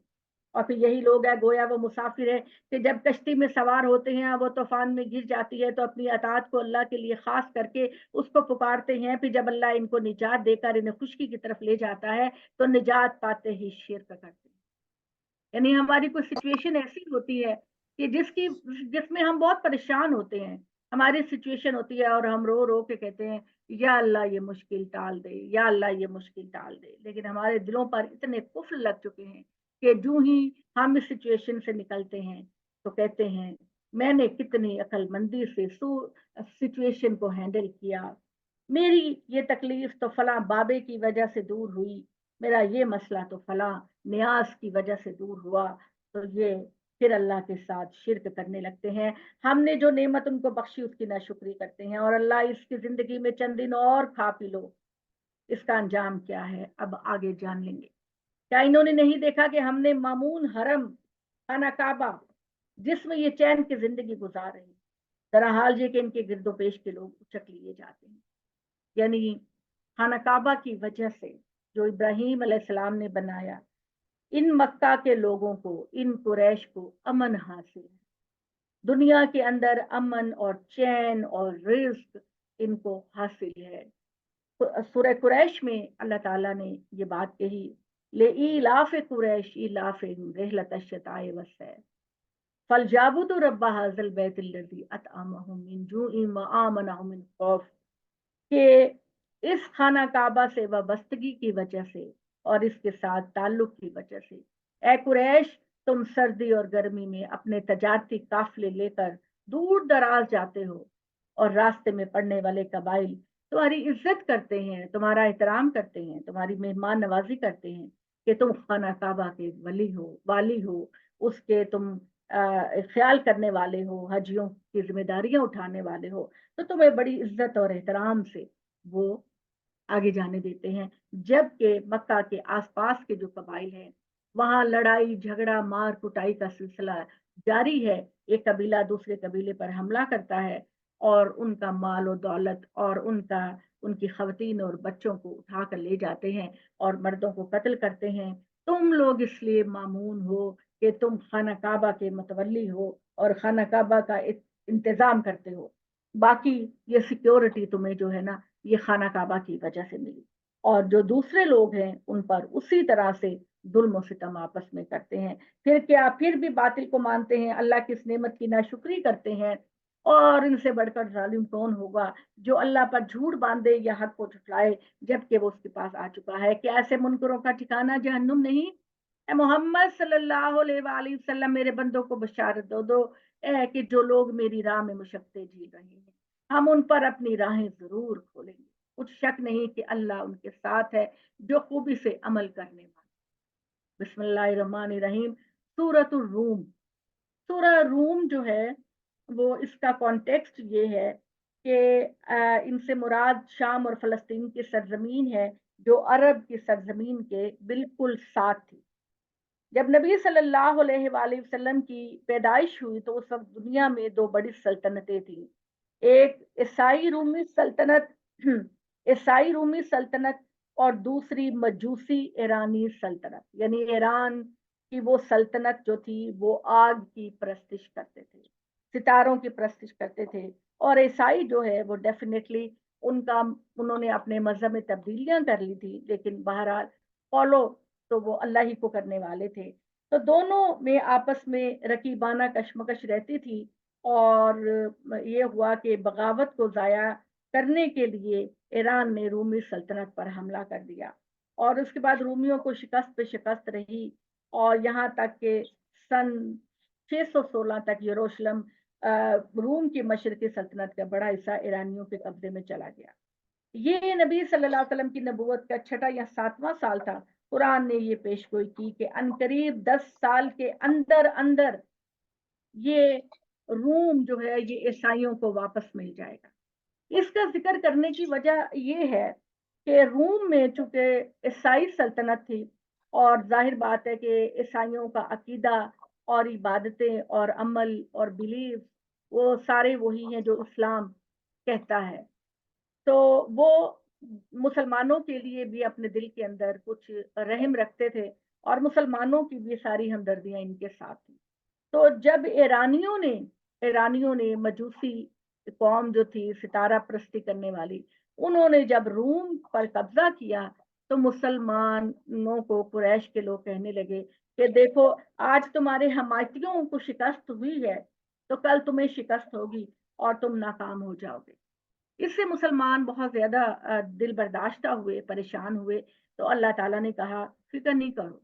اور پھر یہی لوگ ہے گویا وہ مسافر ہے کہ جب کشتی میں سوار ہوتے ہیں وہ طوفان میں گر جاتی ہے تو اپنی اطاعت کو اللہ کے لیے خاص کر کے اس کو پکارتے ہیں، پھر جب اللہ ان کو نجات دے کر انہیں خشکی کی طرف لے جاتا ہے تو نجات پاتے ہی شرک کرتے ہیں۔ یعنی ہماری کوئی سچویشن ایسی ہوتی ہے کہ جس میں ہم بہت پریشان ہوتے ہیں، ہماری سچویشن ہوتی ہے اور ہم رو رو کے کہتے ہیں یا اللہ یہ مشکل ٹال دے، یا اللہ یہ مشکل ٹال دے، لیکن ہمارے دلوں پر اتنے قفل لگ چکے ہیں کہ جو ہی ہم اس سچویشن سے نکلتے ہیں تو کہتے ہیں میں نے کتنی عقل مندی سے سچویشن کو ہینڈل کیا، میری یہ تکلیف تو فلاں بابے کی وجہ سے دور ہوئی، میرا یہ مسئلہ تو فلاں نیاز کی وجہ سے دور ہوا، تو یہ پھر اللہ کے ساتھ شرک کرنے لگتے ہیں۔ ہم نے جو نعمت ان کو بخشی اس کی ناشکری کرتے ہیں، اور اللہ اس کی زندگی میں چند دن اور کھا پی لو، اس کا انجام کیا ہے اب آگے جان لیں گے۔ کیا انہوں نے نہیں دیکھا کہ ہم نے مامون حرم خانہ کعبہ جس میں یہ چین کی زندگی گزار رہے ہیں، درحال یہ کہ ان کے گرد و پیش کے لوگ اچک لیے جاتے ہیں۔ یعنی خانہ کعبہ کی وجہ سے جو ابراہیم علیہ السلام نے بنایا، ان مکہ کے لوگوں کو، ان قریش کو امن حاصل ہے، دنیا کے اندر امن اور چین اور رزق ان کو حاصل ہے۔ سورہ قریش میں اللہ تعالیٰ نے یہ بات کہی، لِإِيلَافِ قُرَيْشٍ إِيلَافِهِمْ رِحْلَةَ الشِّتَاءِ وَالصَّيْفِ فَلْيَعْبُدُوا رَبَّ هَٰذَا الْبَيْتِ الَّذِي أَطْعَمَهُم مِّن جُوعٍ وَآمَنَهُم مِّن خَوْفٍ، کہ اس خانہ کعبہ سے وابستگی کی وجہ سے اور اس کے ساتھ تعلق کی وجہ سے، اے قریش تم سردی اور گرمی میں اپنے تجارتی قافلے لے کر دور دراز جاتے ہو، اور راستے میں پڑنے والے قبائل تمہاری عزت کرتے ہیں، تمہارا احترام کرتے ہیں، تمہاری مہمان نوازی کرتے ہیں کہ تم خانہ کعبہ کے ولی ہو، والی ہو، اس کے تم خیال کرنے والے ہو، حجیوں کی ذمہ داریاں اٹھانے والے ہو، تو تمہیں بڑی عزت اور احترام سے وہ آگے جانے دیتے ہیں۔ جبکہ مکہ کے آس پاس کے جو قبائل ہیں وہاں لڑائی جھگڑا مار کٹائی کا سلسلہ جاری ہے، ایک قبیلہ دوسرے قبیلے پر حملہ کرتا ہے اور ان کا مال و دولت اور ان کی خواتین اور بچوں کو اٹھا کر لے جاتے ہیں اور مردوں کو قتل کرتے ہیں۔ تم لوگ اس لیے مامون ہو کہ تم خانہ کعبہ کے متولی ہو اور خانہ کعبہ کا انتظام کرتے ہو، باقی یہ سیکیورٹی تمہیں جو ہے نا یہ خانہ کعبہ کی وجہ سے ملی، اور جو دوسرے لوگ ہیں ان پر اسی طرح سے ظلم و ستم آپس میں کرتے ہیں۔ پھر بھی باطل کو مانتے ہیں، اللہ کی اس نعمت کی ناشکری کرتے ہیں، اور ان سے بڑھ کر ظالم کون ہوگا جو اللہ پر جھوٹ باندھے یا حق کو جھٹلائے جبکہ وہ اس کے پاس آ چکا ہے۔ کہ ایسے منکروں کا ٹھکانہ جہنم نہیں؟ اے محمد صلی اللہ علیہ وآلہ وسلم میرے بندوں کو بشارت دو اے کہ جو لوگ میری راہ میں مشقتیں جھیل رہے ہیں ہم ان پر اپنی راہیں ضرور کھولیں گے، کچھ شک نہیں کہ اللہ ان کے ساتھ ہے جو خوبی سے عمل کرنے والے۔ بسم اللہ الرحمن الرحیم۔ سورۃ الروم، سورہ روم جو ہے وہ اس کا کانٹیکسٹ یہ ہے کہ ان سے مراد شام اور فلسطین کی سرزمین ہے جو عرب کی سرزمین کے بالکل ساتھ تھی۔ جب نبی صلی اللہ علیہ وآلہ وسلم کی پیدائش ہوئی تو اس وقت دنیا میں دو بڑی سلطنتیں تھیں، ایک عیسائی رومی سلطنت اور دوسری مجوسی ایرانی سلطنت۔ یعنی ایران کی وہ سلطنت جو تھی وہ آگ کی پرستش کرتے تھے، ستاروں کی پرستش کرتے تھے، اور عیسائی جو ہے وہ ڈیفینیٹلی انہوں نے اپنے مذہب میں تبدیلیاں کر لی تھی، لیکن بہرحال فالو تو وہ اللہ ہی کو کرنے والے تھے۔ تو دونوں میں آپس میں رقیبانہ کشمکش رہتی تھی، اور یہ ہوا کہ بغاوت کو ضائع کرنے کے لیے ایران نے رومی سلطنت پر حملہ کر دیا، اور اس کے بعد رومیوں کو شکست پہ شکست رہی، اور یہاں تک کہ سن 616 تک یروشلم روم کی مشرقی سلطنت کا بڑا حصہ ایرانیوں کے قبضے میں چلا گیا۔ یہ نبی صلی اللہ علیہ وسلم کی نبوت کا 6واں یا 7واں سال تھا۔ قرآن نے یہ پیش گوئی کی کہ عنقریب 10 سال کے اندر اندر یہ روم جو ہے یہ عیسائیوں کو واپس مل جائے گا۔ اس کا ذکر کرنے کی وجہ یہ ہے کہ روم میں چونکہ عیسائی سلطنت تھی، اور ظاہر بات ہے کہ عیسائیوں کا عقیدہ اور عبادتیں اور عمل اور بلیف وہ سارے وہی ہیں جو اسلام کہتا ہے، تو وہ مسلمانوں کے لیے بھی اپنے دل کے اندر کچھ رحم رکھتے تھے، اور مسلمانوں کی بھی ساری ہمدردیاں ان کے ساتھ ہیں۔ تو جب ایرانیوں نے مجوسی قوم جو تھی ستارہ پرستی کرنے والی، انہوں نے جب روم پر قبضہ کیا تو مسلمانوں کو قریش کے لوگ کہنے لگے کہ دیکھو آج تمہارے حمایتیوں کو شکست ہوئی ہے تو کل تمہیں شکست ہوگی اور تم ناکام ہو جاؤ گے۔ اس سے مسلمان بہت زیادہ دل برداشتہ ہوئے، پریشان ہوئے۔ تو اللہ تعالیٰ نے کہا فکر نہیں کرو،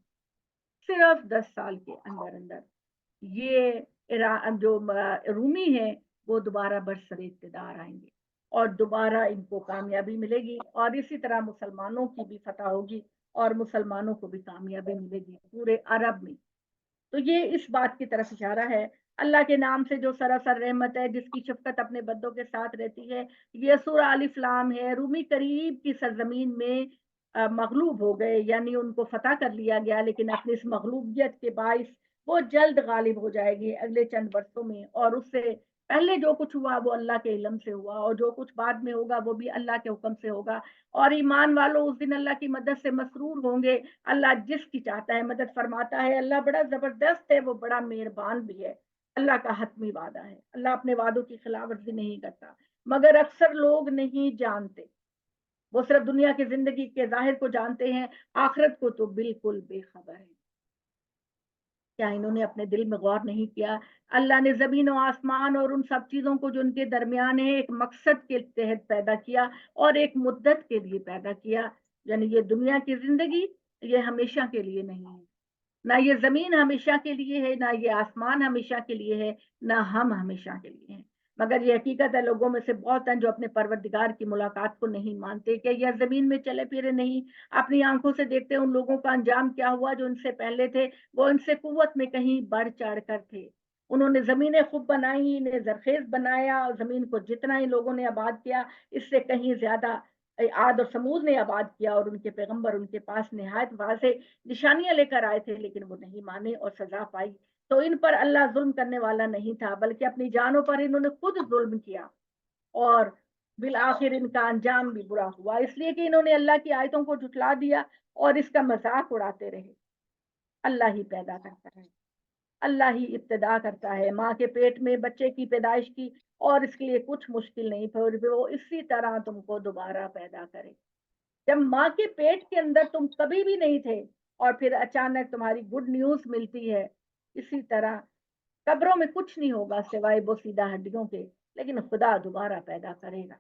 صرف 10 سال کے اندر اندر یہ جو رومی ہیں وہ دوبارہ برسر اقتدار آئیں گے اور دوبارہ ان کو کامیابی ملے گی، اور اسی طرح مسلمانوں کی بھی فتح ہوگی اور مسلمانوں کو بھی کامیابی ملے گی پورے عرب میں۔ تو یہ اس بات کی طرف اشارہ ہے، اللہ کے نام سے جو سراسر رحمت ہے، جس کی شفقت اپنے بندوں کے ساتھ رہتی ہے، یہ سورہ الف لام ہے۔ رومی قریب کی سرزمین میں مغلوب ہو گئے، یعنی ان کو فتح کر لیا گیا، لیکن اپنی اس مغلوبیت کے باعث وہ جلد غالب ہو جائے گی اگلے چند برسوں میں، اور اس سے پہلے جو کچھ ہوا وہ اللہ کے علم سے ہوا، اور جو کچھ بعد میں ہوگا وہ بھی اللہ کے حکم سے ہوگا۔ اور ایمان والوں اس دن اللہ کی مدد سے مسرور ہوں گے۔ اللہ جس کی چاہتا ہے مدد فرماتا ہے، اللہ بڑا زبردست ہے، وہ بڑا مہربان بھی ہے۔ اللہ کا حتمی وعدہ ہے، اللہ اپنے وعدوں کی خلاف ورزی نہیں کرتا، مگر اکثر لوگ نہیں جانتے، وہ صرف دنیا کی زندگی کے ظاہر کو جانتے ہیں، آخرت کو تو بالکل بے خبر ہے۔ کیا انہوں نے اپنے دل میں غور نہیں کیا؟ اللہ نے زمین و آسمان اور ان سب چیزوں کو جو ان کے درمیان ہے ایک مقصد کے تحت پیدا کیا اور ایک مدت کے لیے پیدا کیا، یعنی یہ دنیا کی زندگی یہ ہمیشہ کے لیے نہیں ہے، نہ یہ زمین ہمیشہ کے لیے ہے، نہ یہ آسمان ہمیشہ کے لیے ہے، نہ ہم ہمیشہ کے لیے ہیں۔ مگر یہ حقیقت ہے لوگوں میں سے بہت ہیں جو اپنے پروردگار کی ملاقات کو نہیں مانتے، کہ یہ زمین میں چلے پھرے نہیں، اپنی آنکھوں سے دیکھتے ان لوگوں کا انجام کیا ہوا جو ان سے پہلے تھے، وہ ان سے قوت میں کہیں بڑھ چڑھ کر تھے۔ انہوں نے زمینیں خوب بنائی، انہیں زرخیز بنایا، اور زمین کو جتنا ہی لوگوں نے آباد کیا اس سے کہیں زیادہ عاد اور سمود نے آباد کیا، اور ان کے پیغمبر ان کے پاس نہایت واضح نشانیاں لے کر آئے تھے، لیکن وہ نہیں مانے اور سزا پائی۔ تو ان پر اللہ ظلم کرنے والا نہیں تھا، بلکہ اپنی جانوں پر انہوں نے خود ظلم کیا، اور بالآخر ان کا انجام بھی برا ہوا، اس لیے کہ انہوں نے اللہ کی آیتوں کو جھٹلا دیا اور اس کا مذاق اڑاتے رہے۔ اللہ ہی پیدا کرتا ہے، اللہ ہی ابتدا کرتا ہے ماں کے پیٹ میں بچے کی پیدائش کی، اور اس کے لیے کچھ مشکل نہیں، پھر وہ اسی طرح تم کو دوبارہ پیدا کرے۔ جب ماں کے پیٹ کے اندر تم کبھی بھی نہیں تھے اور پھر اچانک تمہاری گڈ نیوز ملتی ہے، اسی طرح قبروں میں کچھ نہیں ہوگا سوائے بوسیدہ ہڈیوں کے، لیکن خدا دوبارہ پیدا کرے گا،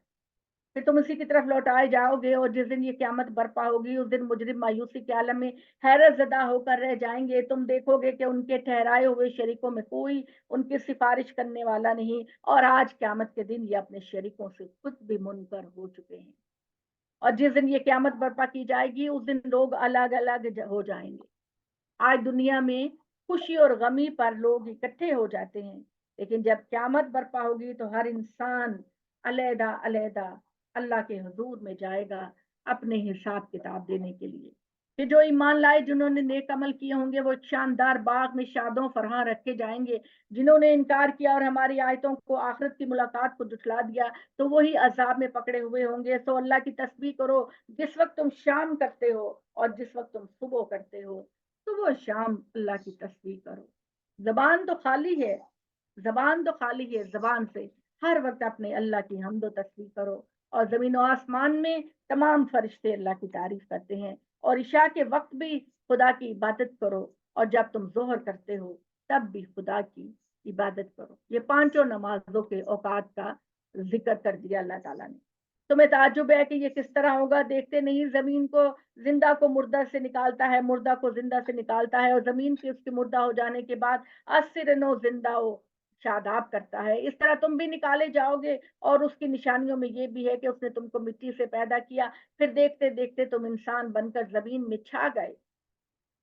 پھر تم اسی کی طرف لوٹائے جاؤ گے، اور جس دن یہ قیامت برپا ہوگی اس دن مجرم مایوسی کے عالم میں حیرت زدہ ہو کر رہ جائیں گے۔ تم دیکھو گے کہ ان کے ٹھہرائے ہوئے شریکوں میں کوئی ان کی سفارش کرنے والا نہیں، اور آج قیامت کے دن یہ اپنے شریکوں سے خود بھی منکر ہو چکے ہیں۔ اور جس دن یہ قیامت برپا کی جائے گی اس دن لوگ الگ الگ ہو جائیں گے۔ آج دنیا میں خوشی اور غمی پر لوگ اکٹھے ہو جاتے ہیں، لیکن جب قیامت برپا ہوگی تو ہر انسان علیحدہ علیحدہ اللہ کے حضور میں جائے گا اپنے حساب کتاب دینے کے لیے۔ کہ جو ایمان لائے جنہوں نے نیک عمل کیے ہوں گے وہ ایک شاندار باغ میں شادوں فرحاں رکھے جائیں گے، جنہوں نے انکار کیا اور ہماری آیتوں کو آخرت کی ملاقات کو جھٹلا دیا تو وہی عذاب میں پکڑے ہوئے ہوں گے۔ تو اللہ کی تسبیح کرو جس وقت تم شام کرتے ہو، اور جس وقت تم صبح کرتے ہو تو وہ شام اللہ کی تسبیح کرو۔ زبان تو خالی ہے، زبان تو خالی ہے، زبان سے ہر وقت اپنے اللہ کی حمد و تسبیح کرو، اور زمین و آسمان میں تمام فرشتے اللہ کی تعریف کرتے ہیں، اور عشاء کے وقت بھی خدا کی عبادت کرو، اور جب تم ظہر کرتے ہو تب بھی خدا کی عبادت کرو۔ یہ پانچوں نمازوں کے اوقات کا ذکر کر دیا اللہ تعالیٰ نے۔ تمہیں تعجب ہے کہ یہ کس طرح ہوگا؟ دیکھتے نہیں زمین کو زندہ کو مردہ سے نکالتا ہے، مردہ کو زندہ سے نکالتا ہے، اور زمین کی اس کے مردہ ہو جانے کے بعد اسر نو زندہ ہو شاداب کرتا ہے، اس طرح تم بھی نکالے جاؤ گے۔ اور اس کی نشانیوں میں یہ بھی ہے کہ اس نے تم کو مٹی سے پیدا کیا، پھر دیکھتے دیکھتے تم انسان بن کر زمین میں چھا گئے،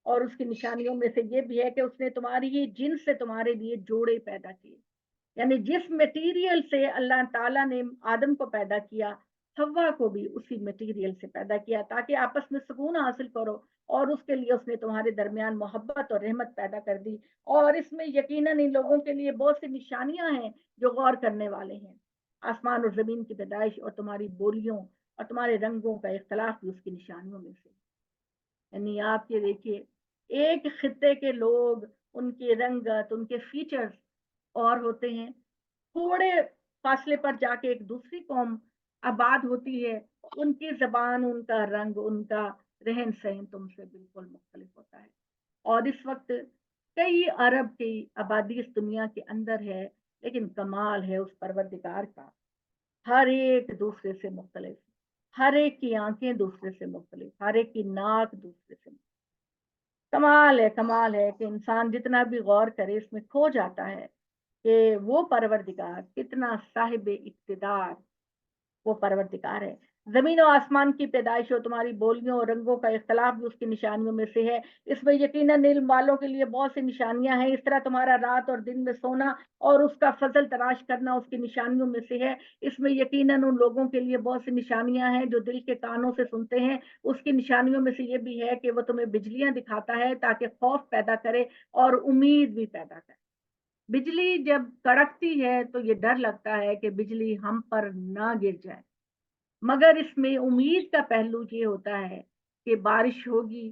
اور اس کی نشانیوں میں سے یہ بھی ہے کہ اس نے تمہاری ہی جنس سے تمہارے لیے جوڑے پیدا کیے، یعنی جس میٹیریل سے اللہ تعالیٰ نے آدم کو پیدا کیا حوا کو بھی اسی میٹیریل سے پیدا کیا تاکہ آپس میں سکون حاصل کرو، اور اس کے لیے اس نے تمہارے درمیان محبت اور رحمت پیدا کر دی۔ اور اس میں یقیناً ان لوگوں کے لیے بہت سی نشانیاں ہیں جو غور کرنے والے ہیں۔ آسمان اور زمین کی پیدائش اور تمہاری بولیوں اور تمہارے رنگوں کا اختلاف بھی اس کی نشانیوں میں سے، یعنی آپ یہ دیکھیے ایک خطے کے لوگ، ان کی رنگت، ان کے فیچرز اور ہوتے ہیں، تھوڑے فاصلے پر جا کے ایک دوسری قوم آباد ہوتی ہے، ان کی زبان، ان کا رنگ، ان کا رہن سہن تم سے بالکل مختلف ہوتا ہے۔ اور اس وقت کئی ارب کی آبادی اس دنیا کے اندر ہے، لیکن کمال ہے اس پروردگار کا، ہر ایک دوسرے سے مختلف، ہر ایک کی آنکھیں دوسرے سے مختلف، ہر ایک کی ناک دوسرے سے مختلف۔ کمال ہے کہ انسان جتنا بھی غور کرے اس میں کھو جاتا ہے کہ وہ پروردگار کتنا صاحب اقتدار وہ پروردگار ہے۔ زمین و آسمان کی پیدائش اور تمہاری بولیوں اور رنگوں کا اختلاف بھی اس کی نشانیوں میں سے ہے۔ اس میں یقیناً علم والوں کے لیے بہت سی نشانیاں ہیں۔ اس طرح تمہارا رات اور دن میں سونا اور اس کا فضل تلاش کرنا اس کی نشانیوں میں سے ہے۔ اس میں یقیناً ان لوگوں کے لیے بہت سی نشانیاں ہیں جو دل کے کانوں سے سنتے ہیں۔ اس کی نشانیوں میں سے یہ بھی ہے کہ وہ تمہیں بجلیاں دکھاتا ہے تاکہ خوف پیدا کرے اور امید بھی پیدا کرے۔ بجلی جب کڑکتی ہے تو یہ ڈر لگتا ہے کہ بجلی ہم پر نہ گر جائے، مگر اس میں امید کا پہلو یہ ہوتا ہے کہ بارش ہوگی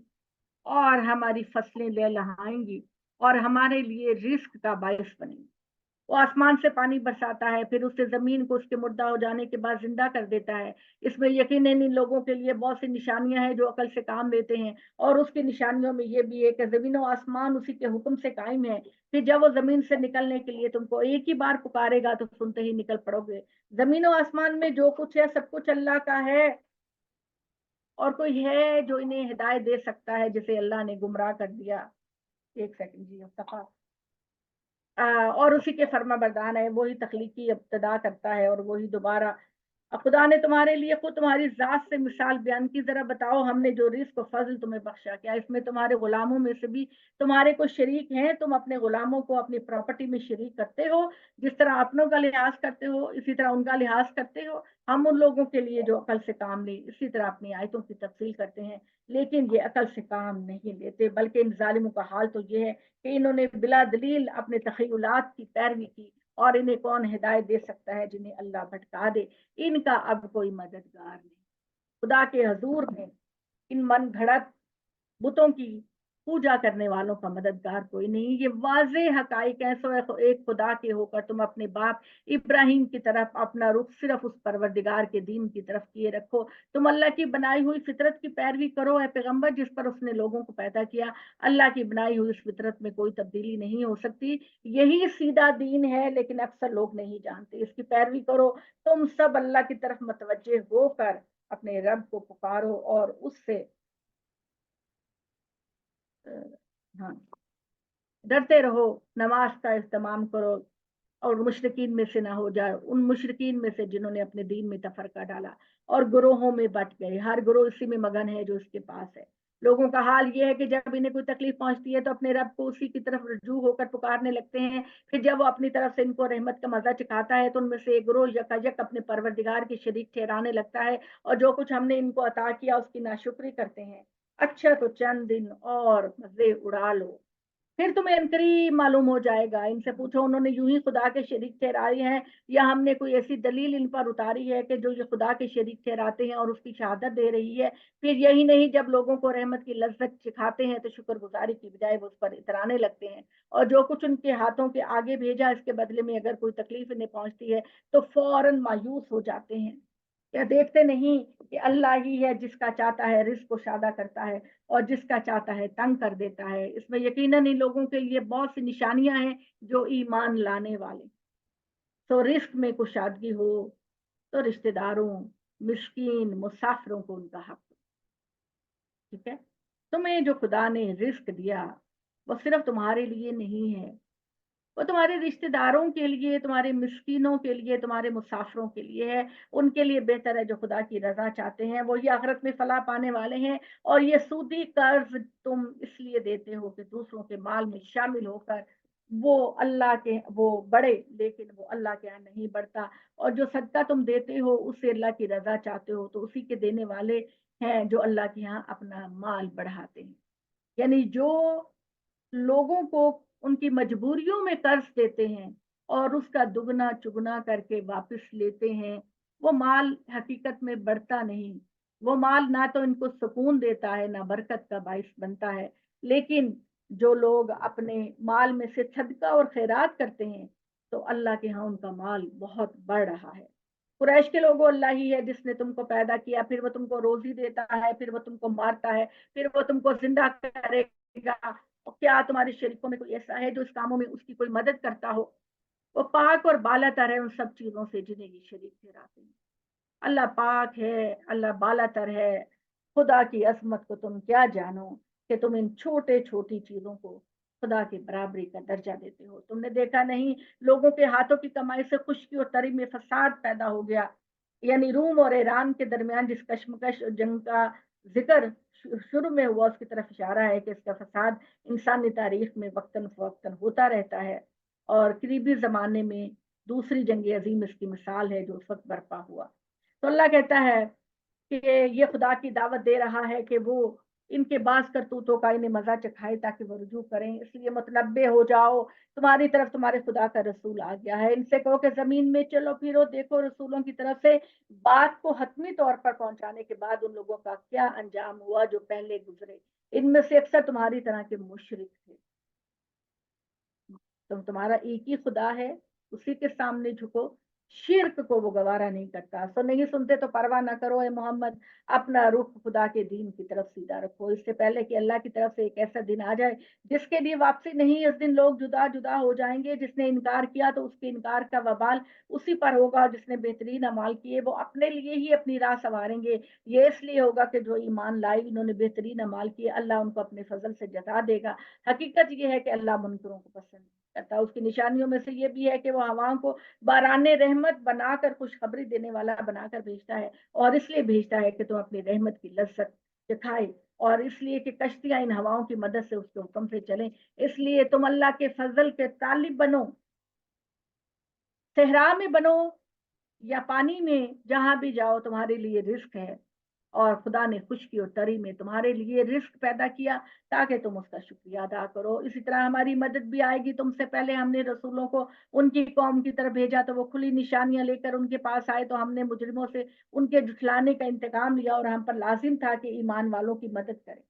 اور ہماری فصلیں لہلہائیں گی اور ہمارے لیے رزق کا باعث بنے گی۔ وہ آسمان سے پانی برساتا ہے، پھر اس سے زمین کو اس کے مردہ ہو جانے کے بعد زندہ کر دیتا ہے۔ اس میں یقیناً ان لوگوں کے لیے بہت سی نشانیاں ہیں جو عقل سے کام لیتے ہیں، اور اس کی نشانیوں میں یہ بھی ہے کہ زمین و آسمان اسی کے حکم سے قائم ہے۔ پھر جب وہ زمین سے نکلنے کے لیے تم کو ایک ہی بار پکارے گا تو سنتے ہی نکل پڑو گے۔ زمین و آسمان میں جو کچھ ہے سب کچھ اللہ کا ہے، اور کوئی ہے جو انہیں ہدایت دے سکتا ہے جسے اللہ نے گمراہ کر دیا؟ ایک سیکنڈ جی اتفاق اور اسی کے فرما بردار ہے، وہی تخلیقی ابتدا کرتا ہے اور وہی دوبارہ۔ خدا نے تمہارے لیے خود تمہاری ذات سے مثال بیان کی، ذرا بتاؤ ہم نے جو رزق و فضل تمہیں بخشا، کیا اس میں تمہارے غلاموں میں سے بھی تمہارے کوئی شریک ہیں؟ تم اپنے غلاموں کو اپنی پراپرٹی میں شریک کرتے ہو، جس طرح اپنوں کا لحاظ کرتے ہو اسی طرح ان کا لحاظ کرتے ہو۔ ہم ان لوگوں کے لیے جو عقل سے کام لے اسی طرح اپنی آیتوں کی تفصیل کرتے ہیں، لیکن یہ عقل سے کام نہیں لیتے، بلکہ ان ظالموں کا حال تو یہ ہے کہ انہوں نے بلا دلیل اپنے تخیلات کی پیروی کی، اور انہیں کون ہدایت دے سکتا ہے جنہیں اللہ بھٹکا دے؟ ان کا اب کوئی مددگار نہیں۔ خدا کے حضور میں ان من گھڑت بتوں کی پوجا کرنے والوں کا مددگار کوئی نہیں۔ یہ واضح حقائق ہیں، سو ایک خدا کے ہو کر تم اپنے باپ ابراہیم کی طرف اپنا رخ صرف اس پروردگار کے دین کی طرف کیے رکھو۔ تم اللہ کی بنائی ہوئی فطرت کی پیروی کرو اے پیغمبر، جس پر اس نے لوگوں کو پیدا کیا۔ اللہ کی بنائی ہوئی اس فطرت میں کوئی تبدیلی نہیں ہو سکتی، یہی سیدھا دین ہے، لیکن اکثر لوگ نہیں جانتے۔ اس کی پیروی کرو۔ تم سب اللہ کی طرف متوجہ ہو کر اپنے رب کو پکارو اور اس سے ہاں ڈرتے رہو، نماز کا اہتمام کرو اور مشرکین میں سے نہ ہو جائے، ان مشرکین میں سے جنہوں نے اپنے دین میں تفرقہ ڈالا اور گروہوں میں بٹ گئے۔ ہر گروہ اسی میں مگن ہے جو اس کے پاس ہے۔ لوگوں کا حال یہ ہے کہ جب انہیں کوئی تکلیف پہنچتی ہے تو اپنے رب کو اسی کی طرف رجوع ہو کر پکارنے لگتے ہیں، پھر جب وہ اپنی طرف سے ان کو رحمت کا مزہ چکھاتا ہے تو ان میں سے ایک گروہ یکایک اپنے پروردگار کے شریک ٹھہرانے لگتا ہے، اور جو کچھ ہم نے ان کو عطا کیا اس کی ناشکری کرتے ہیں۔ اچھا تو چند دن اور مزے اڑا لو، پھر تمہیں انقریب معلوم ہو جائے گا۔ ان سے پوچھو انہوں نے یوں ہی خدا کے شریک ٹھہرائے ہیں، یا ہم نے کوئی ایسی دلیل ان پر اتاری ہے کہ جو یہ خدا کے شریک ٹھہراتے ہیں اور اس کی شہادت دے رہی ہے؟ پھر یہی نہیں، جب لوگوں کو رحمت کی لذت چکھاتے ہیں تو شکر گزاری کی بجائے وہ اس پر اترانے لگتے ہیں، اور جو کچھ ان کے ہاتھوں کے آگے بھیجا اس کے بدلے میں اگر کوئی تکلیف انہیں پہنچتی ہے تو فوراً مایوس ہو جاتے ہیں۔ کیا دیکھتے نہیں کہ اللہ ہی ہے جس کا چاہتا ہے رزق کو شادہ کرتا ہے اور جس کا چاہتا ہے تنگ کر دیتا ہے؟ اس میں یقیناً ان لوگوں کے لیے بہت سی نشانیاں ہیں جو ایمان لانے والے۔ تو رزق میں کشادگی ہو تو رشتہ داروں، مسکین، مسافروں کو ان کا حق دو۔ ٹھیک ہے؟ تمہیں جو خدا نے رزق دیا وہ صرف تمہارے لیے نہیں ہے، وہ تمہارے رشتہ داروں کے لیے، تمہارے مسکینوں کے لیے، تمہارے مسافروں کے لیے ہے۔ ان کے لیے بہتر ہے جو خدا کی رضا چاہتے ہیں، وہی آخرت میں فلاح پانے والے ہیں۔ اور یہ سودی قرض تم اس لیے دیتے ہو کہ دوسروں کے مال میں شامل ہو کر وہ اللہ کے وہ بڑھے، لیکن وہ اللہ کے یہاں نہیں بڑھتا۔ اور جو صدقہ تم دیتے ہو اس سے اللہ کی رضا چاہتے ہو تو اسی کے دینے والے ہیں جو اللہ کے یہاں اپنا مال بڑھاتے ہیں۔ یعنی جو لوگوں کو ان کی مجبوریوں میں قرض دیتے ہیں اور اس کا دگنا چگنا کر کے واپس لیتے ہیں، وہ مال حقیقت میں بڑھتا نہیں، وہ مال نہ تو ان کو سکون دیتا ہے نہ برکت کا باعث بنتا ہے، لیکن جو لوگ اپنے مال میں سے صدقہ اور خیرات کرتے ہیں تو اللہ کے ہاں ان کا مال بہت بڑھ رہا ہے۔ قریش کے لوگوں، اللہ ہی ہے جس نے تم کو پیدا کیا، پھر وہ تم کو روزی دیتا ہے، پھر وہ تم کو مارتا ہے، پھر وہ تم کو زندہ کرے گا، اور کیا تمہارے شریکوں میں کوئی ایسا ہے جو اس کاموں میں اس کی کوئی مدد کرتا ہو؟ وہ پاک اور بالا تر ہے ان سب چیزوں سے جنہیں یہ شریک ٹھہراتے ہیں۔ اللہ پاک ہے، اللہ بالا تر ہے۔ خدا کی عظمت کو تم کیا جانو کہ تم ان چھوٹے چھوٹی چیزوں کو خدا کی برابری کا درجہ دیتے ہو۔ تم نے دیکھا نہیں لوگوں کے ہاتھوں کی کمائی سے خشکی اور تری میں فساد پیدا ہو گیا، یعنی روم اور ایران کے درمیان جس کشمکش اور جنگ کا ذکر شروع میں ہوا، اس کی طرف اشارہ ہے کہ اس کا فساد انسانی تاریخ میں وقتاً فوقتاً ہوتا رہتا ہے، اور قریبی زمانے میں دوسری جنگ عظیم اس کی مثال ہے جو اس وقت برپا ہوا۔ تو اللہ کہتا ہے کہ یہ خدا کی دعوت دے رہا ہے کہ وہ ان کے بعض کرتوتوں کا انہیں مزہ چکھائے تاکہ وہ رجوع کریں، اس لیے متنبع ہو جاؤ، تمہاری طرف تمہارے خدا کا رسول آ گیا ہے، ان سے کہو کہ زمین میں چلو پھرو، دیکھو رسولوں کی طرف سے بات کو حتمی طور پر پہنچانے کے بعد ان لوگوں کا کیا انجام ہوا جو پہلے گزرے۔ ان میں سے اکثر تمہاری طرح کے مشرک تھے۔ تمہارا ایک ہی خدا ہے، اسی کے سامنے جھکو، شرک کو وہ گوارا نہیں کرتا۔ سو نہیں سنتے تو پرواہ نہ کرو اے محمد، اپنا رخ خدا کے دین کی طرف سیدھا رکھو، اس سے پہلے کہ اللہ کی طرف سے ایک ایسا دن آ جائے جس کے لیے واپسی نہیں۔ اس دن لوگ جدا جدا ہو جائیں گے، جس نے انکار کیا تو اس کے انکار کا وبال اسی پر ہوگا، جس نے بہترین اعمال کیے وہ اپنے لیے ہی اپنی راہ سنواریں گے۔ یہ اس لیے ہوگا کہ جو ایمان لائے انہوں نے بہترین اعمال کیے، اللہ ان کو اپنے فضل سے جزا دے گا۔ حقیقت یہ ہے کہ اللہ منکروں کو پسند کرتا۔ اس کی نشانیوں میں سے یہ بھی ہے کہ وہ ہواؤں کو باران رحمت بنا کر خوشخبری دینے والا بنا کر بھیجتا ہے، اور اس لیے بھیجتا ہے کہ تم اپنی رحمت کی لذت چکھائے، اور اس لیے کہ کشتیاں ان ہواؤں کی مدد سے اس کے حکم سے چلیں۔ اس لیے تم اللہ کے فضل کے طالب بنو، صحرا میں بنو یا پانی میں، جہاں بھی جاؤ تمہارے لیے رزق ہے، اور خدا نے خشکی اور تری میں تمہارے لیے رزق پیدا کیا تاکہ تم اس کا شکریہ ادا کرو۔ اسی طرح ہماری مدد بھی آئے گی تم سے پہلے ہم نے رسولوں کو ان کی قوم کی طرف بھیجا تو وہ کھلی نشانیاں لے کر ان کے پاس آئے، تو ہم نے مجرموں سے ان کے جھٹلانے کا انتقام لیا، اور ہم پر لازم تھا کہ ایمان والوں کی مدد کریں۔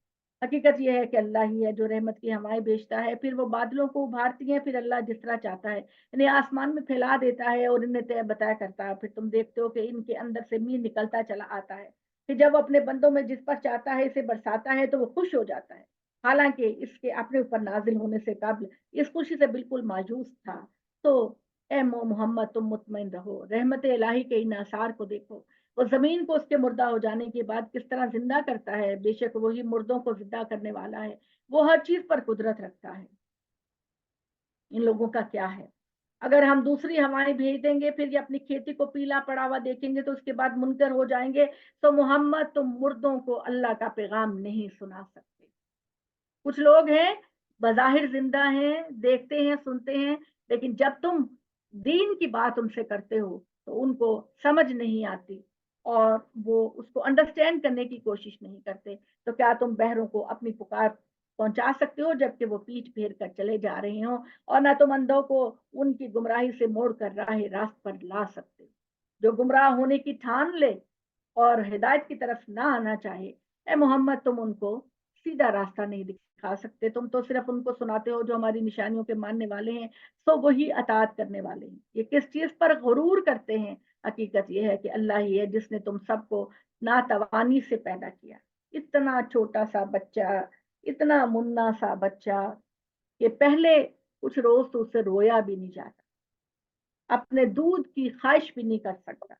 حقیقت یہ ہے کہ اللہ ہی ہے جو رحمت کی ہوائیں بھیجتا ہے، پھر وہ بادلوں کو ابھارتی ہیں، پھر اللہ جس طرح چاہتا ہے انہیں آسمان میں پھیلا دیتا ہے اور انہیں طے بتایا کرتا ہے، پھر تم دیکھتے ہو کہ ان کے اندر سے میر نکلتا چلا آتا ہے کہ جب اپنے بندوں میں جس پر چاہتا ہے اسے برساتا ہے تو وہ خوش ہو جاتا ہے، حالانکہ اس کے اپنے اوپر نازل ہونے سے قبل اس خوشی سے بالکل مایوس تھا۔ تو اے محمد تم مطمئن رہو، رحمت الہی کے ان آثار کو دیکھو، وہ زمین کو اس کے مردہ ہو جانے کے بعد کس طرح زندہ کرتا ہے، بے شک وہی مردوں کو زندہ کرنے والا ہے، وہ ہر چیز پر قدرت رکھتا ہے۔ ان لوگوں کا کیا ہے؟ اگر ہم دوسری ہوائیں بھیج دیں گے پھر یہ اپنی کھیتی کو پیلا پڑا ہوا دیکھیں گے تو اس کے بعد منکر ہو جائیں گے، تو محمد تم مردوں کو اللہ کا پیغام نہیں سنا سکتے۔ کچھ لوگ ہیں بظاہر زندہ ہیں، دیکھتے ہیں سنتے ہیں، لیکن جب تم دین کی بات ان سے کرتے ہو تو ان کو سمجھ نہیں آتی، اور وہ اس کو انڈرسٹینڈ کرنے کی کوشش نہیں کرتے۔ تو کیا تم بہروں کو اپنی پکار پہنچا سکتے ہو جبکہ وہ پیٹ پھیر کر چلے جا رہے ہوں، اور نہ تم اندھوں کو ان کی گمراہی سے موڑ کر راہ راست پر لا سکتے؟ جو گمراہ ہونے کی ٹھان لے اور ہدایت کی طرف نہ آنا چاہے، اے محمد تم ان کو سیدھا راستہ نہیں دکھا سکتے، تم تو صرف ان کو سناتے ہو جو ہماری نشانیوں کے ماننے والے ہیں، سو وہی اطاعت کرنے والے ہیں۔ یہ کس چیز پر غرور کرتے ہیں؟ حقیقت یہ ہے کہ اللہ ہی ہے جس نے تم سب کو ناتوانی سے پیدا کیا۔ اتنا چھوٹا سا بچہ، اتنا منا سا بچہ کہ پہلے کچھ روز تو اسے رویا بھی نہیں جاتا، اپنے دودھ کی خواہش بھی نہیں کر سکتا،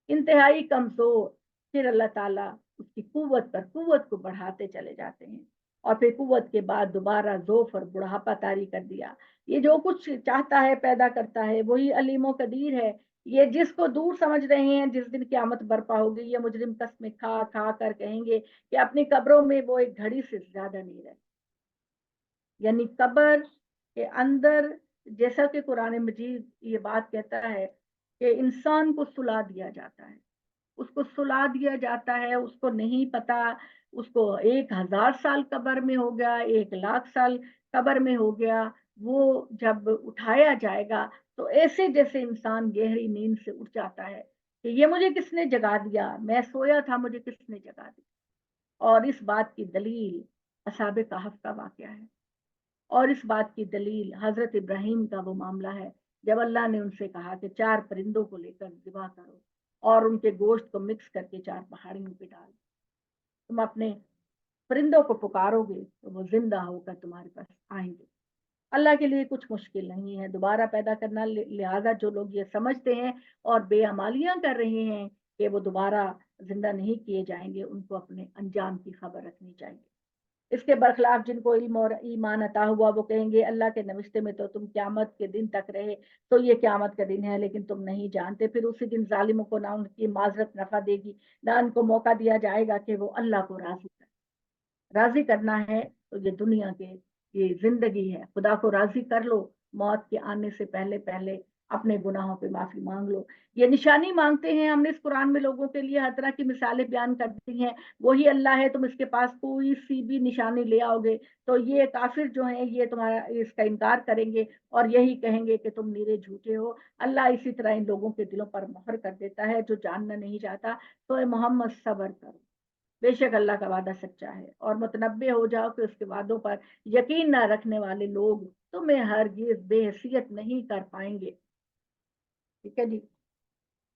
انتہائی کمزور، پھر اللہ تعالیٰ اس کی قوت پر قوت کو بڑھاتے چلے جاتے ہیں، اور پھر قوت کے بعد دوبارہ ضعف اور بڑھاپا طاری کر دیا۔ یہ جو کچھ چاہتا ہے پیدا کرتا ہے، وہی علیم و قدیر ہے۔ یہ جس کو دور سمجھ رہے ہیں جس دن قیامت برپا ہوگی، یہ مجرم قسمیں کھا کھا کر کہیں گے کہ اپنی قبروں میں وہ ایک گھڑی سے زیادہ نہیں رہے۔ یعنی قبر کے اندر، جیسا کہ قرآن مجید یہ بات کہتا ہے کہ انسان کو سلا دیا جاتا ہے، اس کو سلا دیا جاتا ہے، اس کو نہیں پتا، اس کو 1000 سال قبر میں ہو گیا، 1,00,000 سال قبر میں ہو گیا، وہ جب اٹھایا جائے گا تو ایسے جیسے انسان گہری نیند سے اٹھ جاتا ہے کہ یہ مجھے کس نے جگا دیا، میں سویا تھا مجھے کس نے جگا دیا۔ اور اس بات کی دلیل असहाब कहफ का वाक़या है। और इस बात की दलील हजरत इब्राहिम का वो मामला है जब अल्लाह ने उनसे कहा कि 4 परिंदों को लेकर ज़िबा करो और उनके गोश्त को मिक्स करके 4 पहाड़ियों पे डालो। तुम अपने परिंदों को पुकारोगे तो वो जिंदा होकर तुम्हारे पास आएंगे। अल्लाह के लिए कुछ मुश्किल नहीं है दोबारा पैदा करना। लिहाजा जो लोग ये समझते हैं और बेअमालियां कर रहे हैं कि वो दोबारा जिंदा नहीं किए जाएंगे, उनको अपने अंजाम की खबर रखनी चाहिए। इसके बरखिलाफ जिनको इल्म और ईमान अता हुआ वो कहेंगे अल्लाह के नविश्ते में तो तुम क्यामत के दिन तक रहे, तो ये क्यामत का दिन है लेकिन तुम नहीं जानते। फिर उसी दिन जालिमों को ना उनकी माजरत नफा देगी, ना उनको मौका दिया जाएगा कि वो अल्लाह को राजी करना है। तो ये दुनिया के ये जिंदगी है, खुदा को राजी कर लो। मौत के आने से पहले पहले अपने गुनाहों पे माफी मांग लो। ये निशानी मांगते हैं हमने इस कुरान में लोगों के लिए हर तरह की मिसालें बयान कर दी हैं। वही अल्लाह है, तुम इसके पास कोई सी भी निशानी ले आओगे तो ये काफिर जो है ये तुम्हारा इसका इनकार करेंगे और यही कहेंगे कि तुम निरे झूठे हो। अल्लाह इसी तरह इन लोगों के दिलों पर मोहर कर देता है जो जानना नहीं चाहता। तो ए मोहम्मद सब्र करो, बेशक अल्लाह का वादा सच्चा है। और मुतनब्बे हो जाओ कि उसके वादों पर यकीन न रखने वाले लोग तुम्हें हरगिज बेहसियत नहीं कर पाएंगे। ठीक है जी।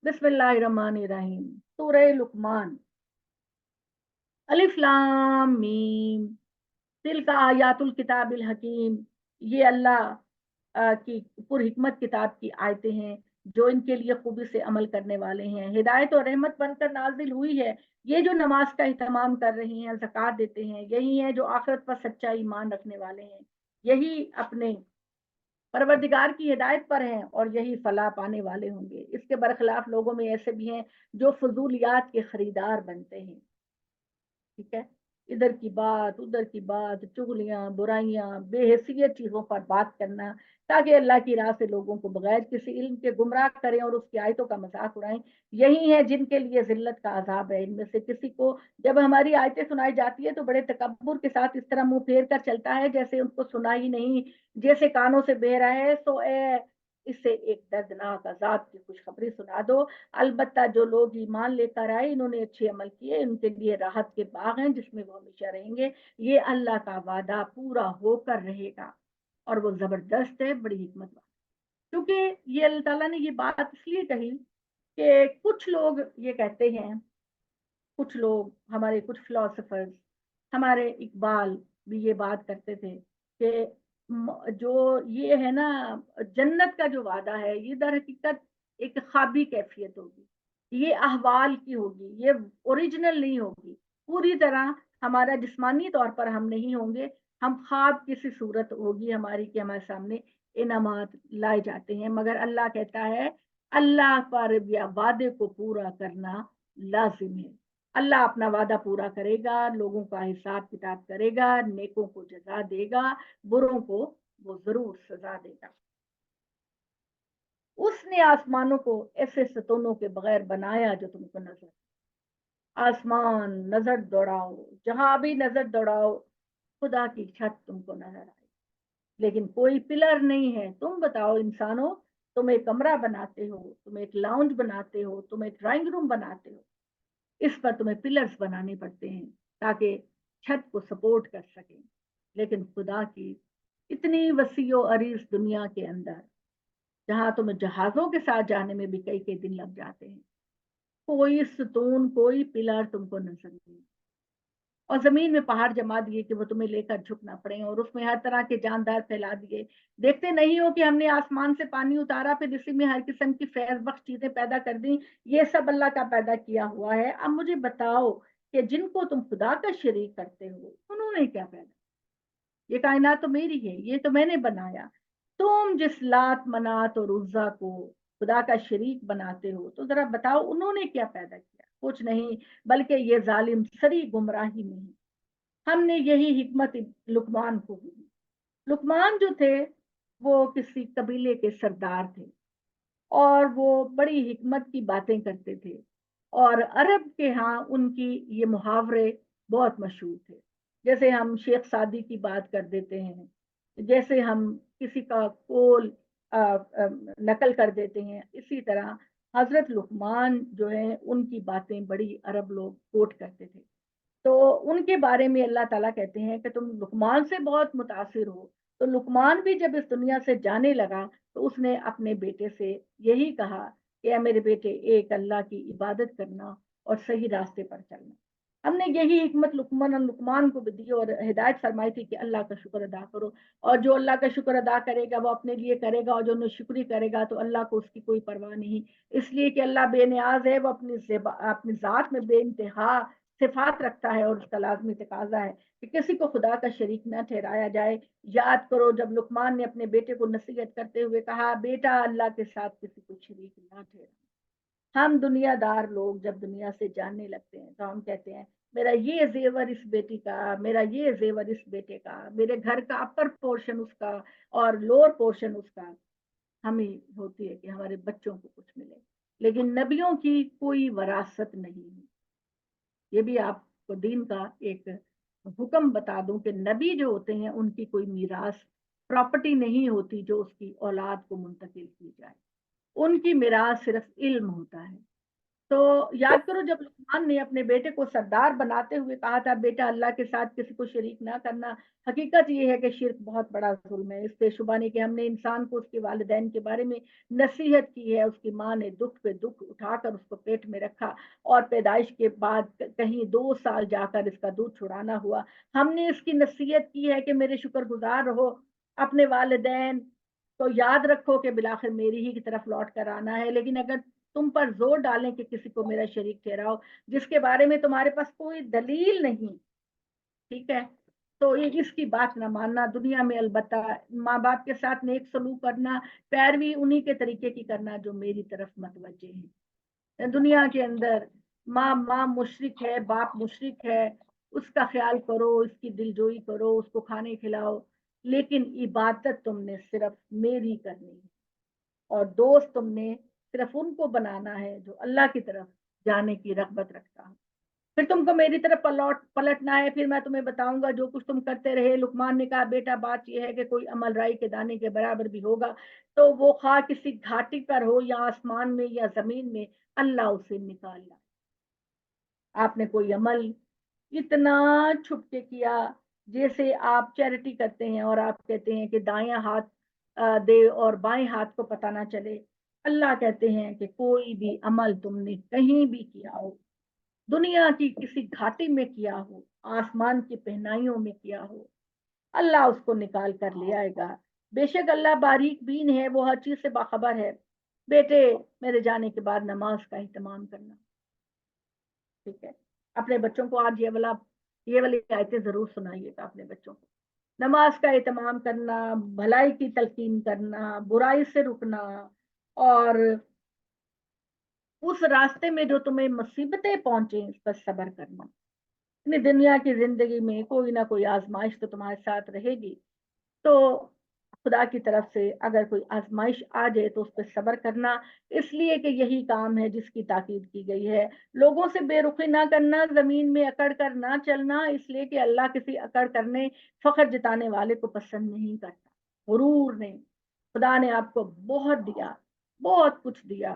बिस्मिल्लाहिर्रहमानिर्रहीम। सूरह लुकमान। अलिफ लाम मीम तिलका आयातुल किताबिल हकीम। ये अल्लाह की पुरहिकमत किताब की आयतें हैं जो इनके लिए खूबी से अमल करने वाले हैं, हिदायत और रहमत बनकर नाजिल हुई है। ये जो नमाज का इहतमाम कर रहे हैं, ज़कात देते हैं, यही है जो आखिरत पर सच्चा ईमान रखने वाले हैं। यही अपने परवरदिगार की हिदायत पर हैं और यही फलाह पाने वाले होंगे। इसके बरखिलाफ लोगों में ऐसे भी हैं जो फजूलियात के खरीदार बनते हैं। ठीक है, इधर की बात उधर की बात, चुगलियां बुराइयां बेहैसियत चीजों पर बात करना ताकि अल्लाह की राह से लोगों को बगैर किसी इल्म के गुमराह करें और उसकी आयतों का मजाक उड़ाएं। यही है जिनके लिए जिल्लत का अजाब है। इनमें से किसी को जब हमारी आयतें सुनाई जाती है तो बड़े तकब्बुर के साथ इस तरह मुंह फेर कर चलता है जैसे उनको सुना ही नहीं, जैसे कानों से बह रहा है। सो ए इससे एक दर्दनाक अजाब की खुशखबरी सुना दो। अलबत्ता जो लोग ईमान लेकर आए, इन्होंने अच्छे अमल किए, उनके लिए राहत के बाग हैं जिसमें वो हमेशा रहेंगे। ये अल्लाह का वादा पूरा होकर रहेगा और वो जबरदस्त है, बड़ी हिकमत वाला। क्योंकि ये अल्लाह ताला ने ये बात इसलिए कही कि कुछ लोग ये कहते हैं, कुछ लोग हमारे कुछ फिलोसफर्स, हमारे इकबाल भी ये बात करते थे कि जो ये है ना जन्नत का जो वादा है ये दर हकीकत एक ख्वाबी कैफियत होगी, ये अहवाल की होगी, ये ओरिजिनल नहीं होगी। पूरी तरह हमारा जिस्मानी तौर पर हम नहीं होंगे, हम ख्वाब किसी सूरत होगी हमारी कि हमारे सामने इनामात लाए जाते हैं। मगर अल्लाह कहता है अल्लाह पर या वादे को पूरा करना लाजिम है। अल्लाह अपना वादा पूरा करेगा, लोगों का हिसाब किताब करेगा, नेकों को जजा देगा, बुरों को वो जरूर सजा देगा। उसने आसमानों को ऐसे सतूनों के बगैर बनाया जो तुमको नजर, आसमान नजर दौड़ाओ, जहां भी नजर दौड़ाओ खुदा की छत तुमको नजर आए, लेकिन कोई पिलर नहीं है। तुम बताओ इंसानों, तुम एक कमरा बनाते हो, तुम एक लाउंज बनाते हो, तुम एक ड्राइंग रूम बनाते हो, इस पर तुम्हें पिलर्स बनाने पड़ते हैं ताकि छत को सपोर्ट कर सकें। लेकिन खुदा की इतनी वसीओ अरीज दुनिया के अंदर, जहां तुम्हें जहाजों के साथ जाने में भी कई कई दिन लग जाते हैं, कोई सतून कोई पिलर तुमको नजर नहीं। और जमीन में पहाड़ जमा दिए कि वो तुम्हें लेकर झुकना पड़े, और उसमें हर तरह के जानदार फैला दिए। देखते नहीं हो कि हमने आसमान से पानी उतारा, फिर इसी में हर किस्म की फैज बख्श चीजें पैदा कर दी। ये सब अल्लाह का पैदा किया हुआ है। अब मुझे बताओ कि जिनको तुम खुदा का शरीक करते हो उन्होंने क्या पैदा? ये कायनात तो मेरी है, ये तो मैंने बनाया। तुम जिस लात मनात और उज्जा को खुदा का शरीक बनाते हो तो जरा बताओ उन्होंने क्या पैदा किया? कुछ नहीं, बल्कि ये जालिम सरी गुमराही में ही। हमने यही हिकमत लुकमान को दी। लुकमान जो थे वो किसी कबीले के सरदार थे और वो बड़ी हिकमत की बातें करते थे, और अरब के यहाँ उनकी ये मुहावरे बहुत मशहूर थे। जैसे हम शेख सादी की बात कर देते हैं, जैसे हम किसी का कोल नकल कर देते हैं, इसी तरह हजरत लुकमान जो है उनकी बातें बड़ी अरब लोग कोट करते थे। تو ان کے بارے میں اللہ تعالیٰ کہتے ہیں کہ تم لقمان سے بہت متاثر ہو. تو لقمان بھی جب اس دنیا سے جانے لگا تو اس نے اپنے بیٹے سے یہی کہا کہ اے میرے بیٹے، ایک اللہ کی عبادت کرنا اور صحیح راستے پر چلنا. ہم نے یہی حکمت لقمان کو بھی دی اور ہدایت فرمائی تھی کہ اللہ کا شکر ادا کرو، اور جو اللہ کا شکر ادا کرے گا وہ اپنے لیے کرے گا، اور جو ناشکری کرے گا تو اللہ کو اس کی کوئی پرواہ نہیں. اس لیے کہ اللہ بے نیاز ہے، وہ اپنی ذات میں بے انتہا صفات رکھتا ہے، اور اس کا لازمی تقاضا ہے کہ کسی کو خدا کا شریک نہ ٹھہرایا جائے. یاد کرو جب لقمان نے اپنے بیٹے کو نصیحت کرتے ہوئے کہا، بیٹا اللہ کے ساتھ کسی کو شریک نہ ٹھہرا. ہم دنیا دار لوگ جب دنیا سے جاننے لگتے ہیں تو ہم کہتے ہیں میرا یہ زیور اس بیٹی کا، میرا یہ زیور اس بیٹے کا، میرے گھر کا اپر پورشن اس کا اور لوور پورشن اس کا. ہمیں ہوتی ہے کہ ہمارے بچوں کو کچھ ملے، لیکن نبیوں کی کوئی وراثت نہیں ہے. یہ بھی آپ کو دین کا ایک حکم بتا دوں کہ نبی جو ہوتے ہیں ان کی کوئی میراث پراپرٹی نہیں ہوتی جو اس کی اولاد کو منتقل کی جائے. ان کی میراث صرف علم ہوتا ہے. تو یاد کرو جب لقمان نے اپنے بیٹے کو سردار بناتے ہوئے کہا تھا، بیٹا اللہ کے ساتھ کسی کو شریک نہ کرنا. حقیقت یہ ہے کہ شرک بہت بڑا ظلم ہے. اس پہ شبہ نہیں کہ ہم نے انسان کو اس کے والدین کے بارے میں نصیحت کی ہے. اس کی ماں نے دکھ پہ دکھ اٹھا کر اس کو پیٹ میں رکھا، اور پیدائش کے بعد کہیں 2 سال جا کر اس کا دودھ چھڑانا ہوا. ہم نے اس کی نصیحت کی ہے کہ میرے شکر گزار رہو، اپنے والدین تو یاد رکھو کہ بالآخر میری ہی کی طرف لوٹ کر آنا ہے. لیکن اگر تم پر زور ڈالیں کہ کسی کو میرا شریک ٹھہراؤ جس کے بارے میں تمہارے پاس کوئی دلیل نہیں، ٹھیک ہے، تو یہ اس کی بات نہ ماننا. دنیا میں البتہ ماں باپ کے ساتھ نیک سلوک کرنا، پیروی انہی کے طریقے کی کرنا جو میری طرف متوجہ ہے. دنیا کے اندر ماں مشرک ہے، باپ مشرک ہے، اس کا خیال کرو، اس کی دلجوئی کرو، اس کو کھانے کھلاؤ، لیکن عبادت تم نے صرف میری کرنی ہے، اور دوست تم نے صرف ان کو بنانا ہے جو اللہ کی طرف جانے کی رغبت رکھتا ہوں. پھر تم کو میری طرف پلٹنا ہے، پھر میں تمہیں بتاؤں گا جو کچھ تم کرتے رہے. لقمان نے کہا، بیٹا بات یہ ہے کہ کوئی عمل رائی کے دانے کے برابر بھی ہوگا تو وہ خواہ کسی گھاٹی پر ہو یا آسمان میں یا زمین میں، اللہ اسے نکال لا. آپ نے کوئی عمل اتنا چھپ کے کیا، جیسے آپ چیریٹی کرتے ہیں اور آپ کہتے ہیں کہ دائیں ہاتھ دے اور بائیں ہاتھ کو پتہ نہ چلے. اللہ کہتے ہیں کہ کوئی بھی عمل تم نے کہیں بھی کیا ہو، دنیا کی کسی گھاٹی میں کیا ہو، آسمان کی پہنائیوں میں کیا ہو، اللہ اس کو نکال کر لے آئے گا. بے شک اللہ باریک بین ہے، وہ ہر چیز سے باخبر ہے. بیٹے، میرے جانے کے بعد نماز کا اہتمام کرنا، ٹھیک ہے. اپنے بچوں کو آج یہ والی آیتیں ضرور سنائیے گا اپنے بچوں کو. نماز کا اہتمام کرنا، بھلائی کی تلقین کرنا، برائی سے رکنا، اور اس راستے میں جو تمہیں مصیبتیں پہنچے اس پر صبر کرنا. اپنی دنیا کی زندگی میں کوئی نہ کوئی آزمائش تو تمہارے ساتھ رہے گی. تو خدا کی طرف سے اگر کوئی آزمائش آ جائے تو اس پہ صبر کرنا، اس لیے کہ یہی کام ہے جس کی تاکید کی گئی ہے. لوگوں سے بے رخی نہ کرنا، زمین میں اکڑ کر نہ چلنا، اس لیے کہ اللہ کسی اکڑ کرنے، فخر جتانے والے کو پسند نہیں کرتا. غرور نہیں. خدا نے آپ کو بہت دیا، بہت کچھ دیا،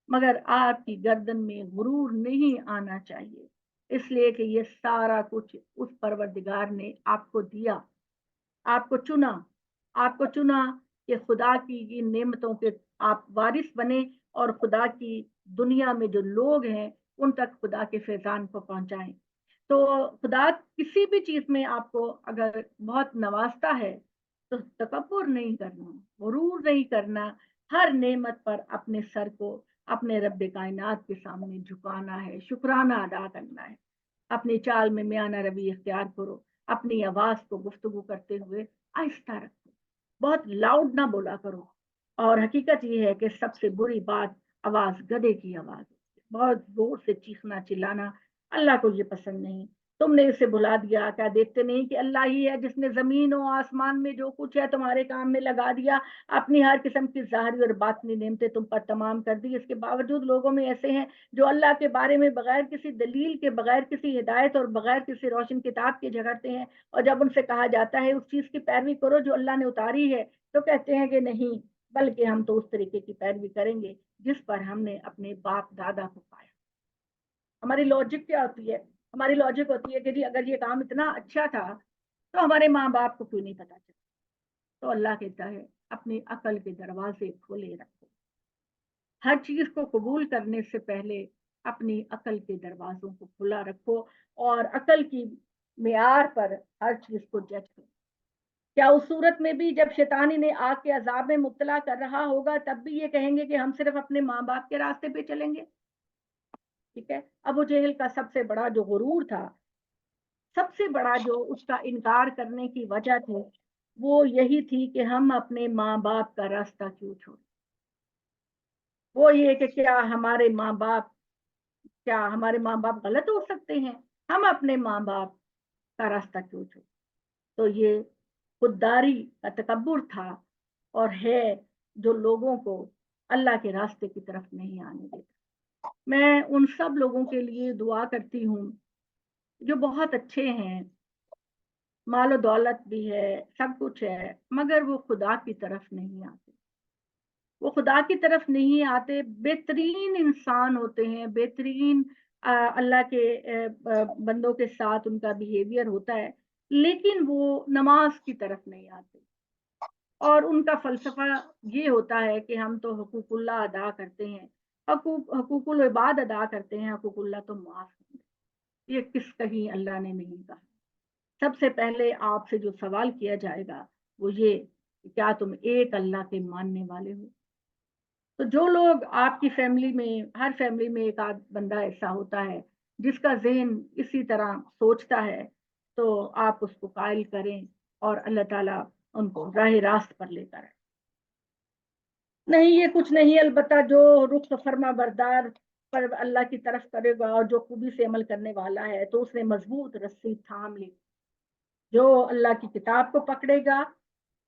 مگر آپ کی گردن میں غرور نہیں آنا چاہیے، اس لیے کہ یہ سارا کچھ اس پروردگار نے آپ کو دیا. آپ کو چنا، آپ کو چنا کہ خدا کی ان نعمتوں کے آپ وارث بنے، اور خدا کی دنیا میں جو لوگ ہیں ان تک خدا کے فیضان کو پہنچائیں. تو خدا کسی بھی چیز میں آپ کو اگر بہت نوازتا ہے تو تکبر نہیں کرنا، غرور نہیں کرنا. ہر نعمت پر اپنے سر کو اپنے رب کائنات کے سامنے جھکانا ہے، شکرانہ ادا کرنا ہے. اپنی چال میں میانہ روی اختیار کرو. اپنی آواز کو گفتگو کرتے ہوئے آہستہ رکھو، بہت لاؤڈ نہ بولا کرو. اور حقیقت یہ ہے کہ سب سے بری بات آواز گدھے کی آواز ہے. بہت زور سے چیخنا چلانا اللہ کو یہ پسند نہیں. تم نے اسے بھلا دیا. کیا دیکھتے نہیں کہ اللہ ہی ہے جس نے زمین و آسمان میں جو کچھ ہے تمہارے کام میں لگا دیا، اپنی ہر قسم کی ظاہری اور باطنی نعمتیں تم پر تمام کر دی. اس کے باوجود لوگوں میں ایسے ہیں جو اللہ کے بارے میں بغیر کسی دلیل کے، بغیر کسی ہدایت اور بغیر کسی روشن کتاب کے جھگڑتے ہیں، اور جب ان سے کہا جاتا ہے اس چیز کی پیروی کرو جو اللہ نے اتاری ہے تو کہتے ہیں کہ نہیں، بلکہ ہم تو اس طریقے کی پیروی کریں گے جس پر ہم نے اپنے باپ دادا کو پایا. ہماری لاجک کیا ہوتی ہے؟ हमारी लॉजिक होती है कि जी अगर ये काम इतना अच्छा था तो हमारे माँ बाप को क्यों नहीं पता चला। तो अल्लाह कहता है अपनी अकल के दरवाजे खोले रखो। हर चीज को कबूल करने से पहले अपनी अकल के दरवाजों को खुला रखो और अकल की मेयार पर हर चीज को जज करो। क्या उस सूरत में भी जब शैतान इन्हें आग के अजाब में मुब्तला कर रहा होगा तब भी ये कहेंगे कि हम सिर्फ अपने माँ बाप के रास्ते पे चलेंगे? ठीक है, अबू जहल का सबसे बड़ा जो गुरूर था, सबसे बड़ा जो उसका इनकार करने की वजह थी, वो यही थी कि हम अपने माँ बाप का रास्ता क्यों छोड़े। वो ये कि क्या हमारे माँ बाप गलत हो सकते हैं, हम अपने माँ बाप का रास्ता क्यों छोड़े। तो ये खुददारी का तकब्बुर था और है जो लोगों को अल्लाह के रास्ते की तरफ नहीं आने देता। मैं उन सब लोगों के लिए दुआ करती हूँ जो बहुत अच्छे हैं, मालो दौलत भी है, सब कुछ है, मगर वो खुदा की तरफ नहीं आते। वो खुदा की तरफ नहीं आते। बेहतरीन इंसान होते हैं, बेहतरीन अल्लाह के बंदों के साथ उनका बिहेवियर होता है, लेकिन वो नमाज की तरफ नहीं आते। और उनका फलसफा ये होता है कि हम तो हकूकुल्लाह अदा करते हैं, हकूकुल इबाद अदा करते हैं, हकूकुल्लाह तो माफ है। ये किस कहीं अल्लाह ने नहीं कहा। सबसे पहले आपसे जो सवाल किया जाएगा वो ये कि क्या तुम एक अल्लाह के मानने वाले हो। तो जो लोग आपकी फैमिली में, हर फैमिली में एक आध बंदा ऐसा होता है जिसका ज़हन इसी तरह सोचता है, तो आप उसको कायल करें और अल्लाह ताला उनको राह रास्त पर लेकर आए। नहीं, ये कुछ नहीं, अलबत्ता जो रुख फरमा बरदार पर अल्लाह की तरफ करेगा और जो खूबी से अमल करने वाला है तो उसने मजबूत रस्सी थाम ली। जो अल्लाह की किताब को पकड़ेगा,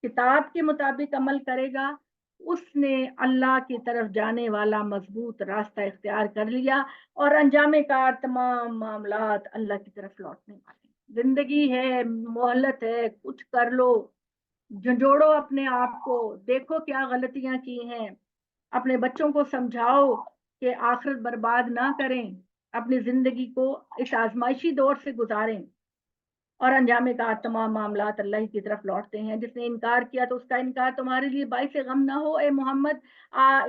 किताब के मुताबिक अमल करेगा, उसने अल्लाह की तरफ जाने वाला मजबूत रास्ता इख्तियार कर लिया और अंजामे कार तमाम मामलात अल्लाह की तरफ लौटने वाले। जिंदगी है, मोहलत है, कुछ कर लो, झंझोड़ो अपने आप को, देखो क्या गलतियां की हैं, अपने बच्चों को समझाओ कि आखिरत बर्बाद ना करें, अपनी जिंदगी को इस आजमाइशी दौर से गुजारें। और अंजामे का तमाम मामलात अल्लाह की तरफ लौटते हैं। जिसने इनकार किया तो उसका इनकार तुम्हारे लिए बाइस गम ना हो ए मोहम्मद।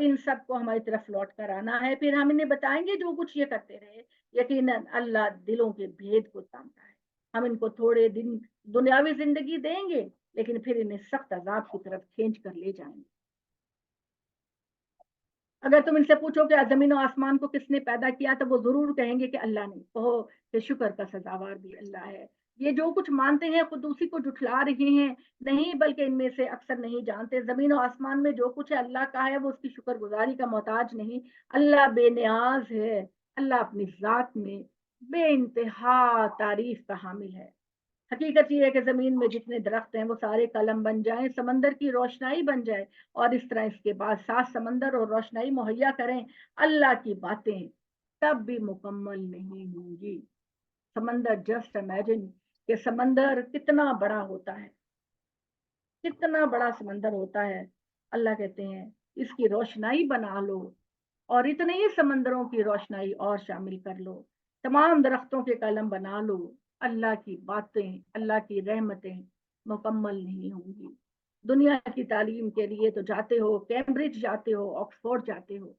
इन सब को हमारी तरफ लौट कर आना है, फिर हम इन्हें बताएंगे जो कुछ ये करते रहे। यकीनन अल्लाह दिलों के भेद को जानता है। हम इनको थोड़े दिन दुनियावी जिंदगी देंगे, लेकिन फिर इन्हें सख्त अजाब की तरफ खींच कर ले जाएंगे। अगर तुम इनसे पूछो कि जमीन और आसमान को किसने पैदा किया, तो वो जरूर कहेंगे कि अल्लाह ने। कहो कि शुक्र का सजावार भी अल्लाह है। ये जो कुछ मानते हैं खुद उसी को जुठला रहे हैं, नहीं बल्कि इनमें से अक्सर नहीं जानते। जमीन और आसमान में जो कुछ है अल्लाह का है, वो उसकी शुक्रगुजारी का मोहताज नहीं। अल्लाह बेनियाज है। अल्लाह अपनी जात में बे इंतहा तारीफ का हामिल है। हकीकत ये है कि जमीन में जितने दरख्त हैं वो सारे कलम बन जाएं, समंदर की रोशनाई बन जाए और इस तरह इसके बाद सात समंदर और रोशनाई मुहैया करें, अल्लाह की बातें तब भी मुकम्मल नहीं होंगी। समंदर, जस्ट इमेजिन कि समंदर कितना बड़ा होता है, कितना बड़ा समंदर होता है। अल्लाह कहते हैं इसकी रोशनाई बना लो और इतने ही समंदरों की रोशनाई और शामिल कर लो, तमाम दरख्तों के कलम बना लो। अल्लाह की बातें, अल्लाह की रहमतें मुकम्मल नहीं होंगी। दुनिया की तालीम के लिए तो जाते हो, कैम्ब्रिज जाते हो, ऑक्सफोर्ड जाते हो,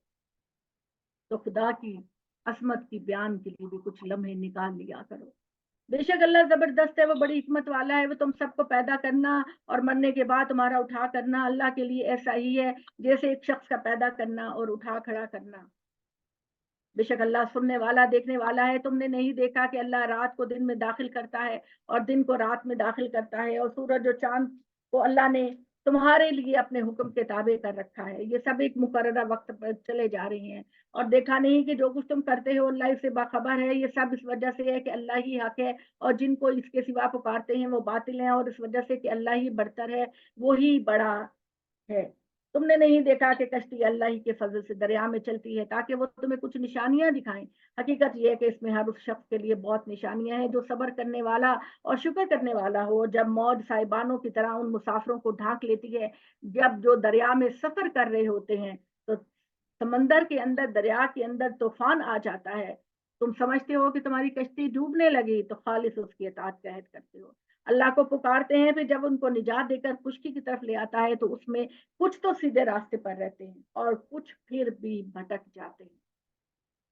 तो खुदा की असमत की बयान के लिए भी कुछ लम्हे निकाल लिया करो। बेशक अल्लाह जबरदस्त है, वो बड़ी हिकमत वाला है। वो तुम सबको पैदा करना और मरने के बाद तुम्हारा उठा करना अल्लाह के लिए ऐसा ही है जैसे एक शख्स का पैदा करना और उठा खड़ा करना। बेशक अल्लाह सुनने वाला, देखने वाला है। तुमने नहीं देखा कि अल्लाह रात को दिन में दाखिल करता है और दिन को रात में दाखिल करता है, और सूरज और चांद को अल्लाह ने तुम्हारे लिए अपने हुक्म के ताबे कर रखा है। ये सब एक मुकर्ररा वक्त पर चले जा रहे हैं। और देखा नहीं कि जो कुछ तुम करते हो अल्लाह इससे बाखबर है। ये सब इस वजह से है कि अल्लाह ही हक है और जिनको इसके सिवा पुकारते हैं वो बातिल हैं, और इस वजह से कि अल्लाह ही बढ़तर है, वो ही बड़ा है। तुमने नहीं देखा कि कश्ती अल्लाह ही के फजल से दरिया में चलती है ताकि वो तुम्हें कुछ निशानियां दिखाएं। हकीकत यह है कि इसमें हर उस शख्स के लिए बहुत निशानियां हैं जो सब्र करने वाला और शुक्र करने वाला हो। जब मौज साहिबानों की तरह उन मुसाफिरों को ढांक लेती है, जब जो दरिया में सफर कर रहे होते हैं, तो समंदर के अंदर, दरिया के अंदर तूफान आ जाता है, तुम समझते हो कि तुम्हारी कश्ती डूबने लगी तो खालिस उसकी इताअत का अहद करते हो। अल्लाह को पुकारते हैं, फिर जब उनको निजात देकर खुशकी की तरफ ले आता है तो उसमें कुछ तो सीधे रास्ते पर रहते हैं और कुछ फिर भी भटक जाते हैं।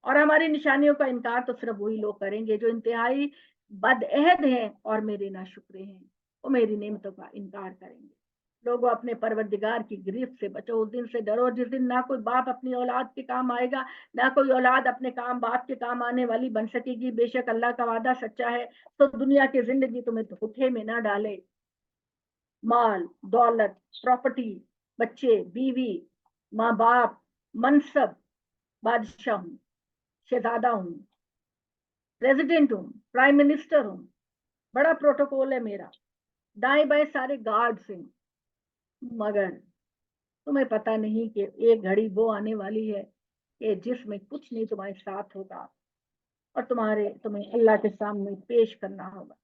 और हमारी निशानियों का इनकार तो सिर्फ वही लोग करेंगे जो इंतहाई बदअहद हैं और मेरे नाशुक्रे हैं, वो मेरी नेमतों का इनकार करेंगे। लोगों, अपने परवरदिगार की गिरफ्त से बचो, उस दिन से डरो जिस दिन ना कोई बाप अपनी औलाद के काम आएगा, ना कोई औलाद अपने काम बाप के काम आने वाली बन सकेगी। बेशक अल्लाह का वादा सच्चा है, तो दुनिया की जिंदगी तुम्हें धोखे में ना डाले। माल, दौलत, प्रॉपर्टी, बच्चे, बीवी, माँ बाप, मनसब, बादशाह हूँ, शहजादा हूँ, प्रेसिडेंट हूँ, प्राइम मिनिस्टर हूँ, बड़ा प्रोटोकॉल है मेरा, दाएं बाएं सारे गार्ड्स हैं, मगर तुम्हें पता नहीं कि एक घड़ी वो आने वाली है कि जिसमें कुछ नहीं तुम्हारे साथ होगा और तुम्हें अल्लाह के सामने पेश करना होगा।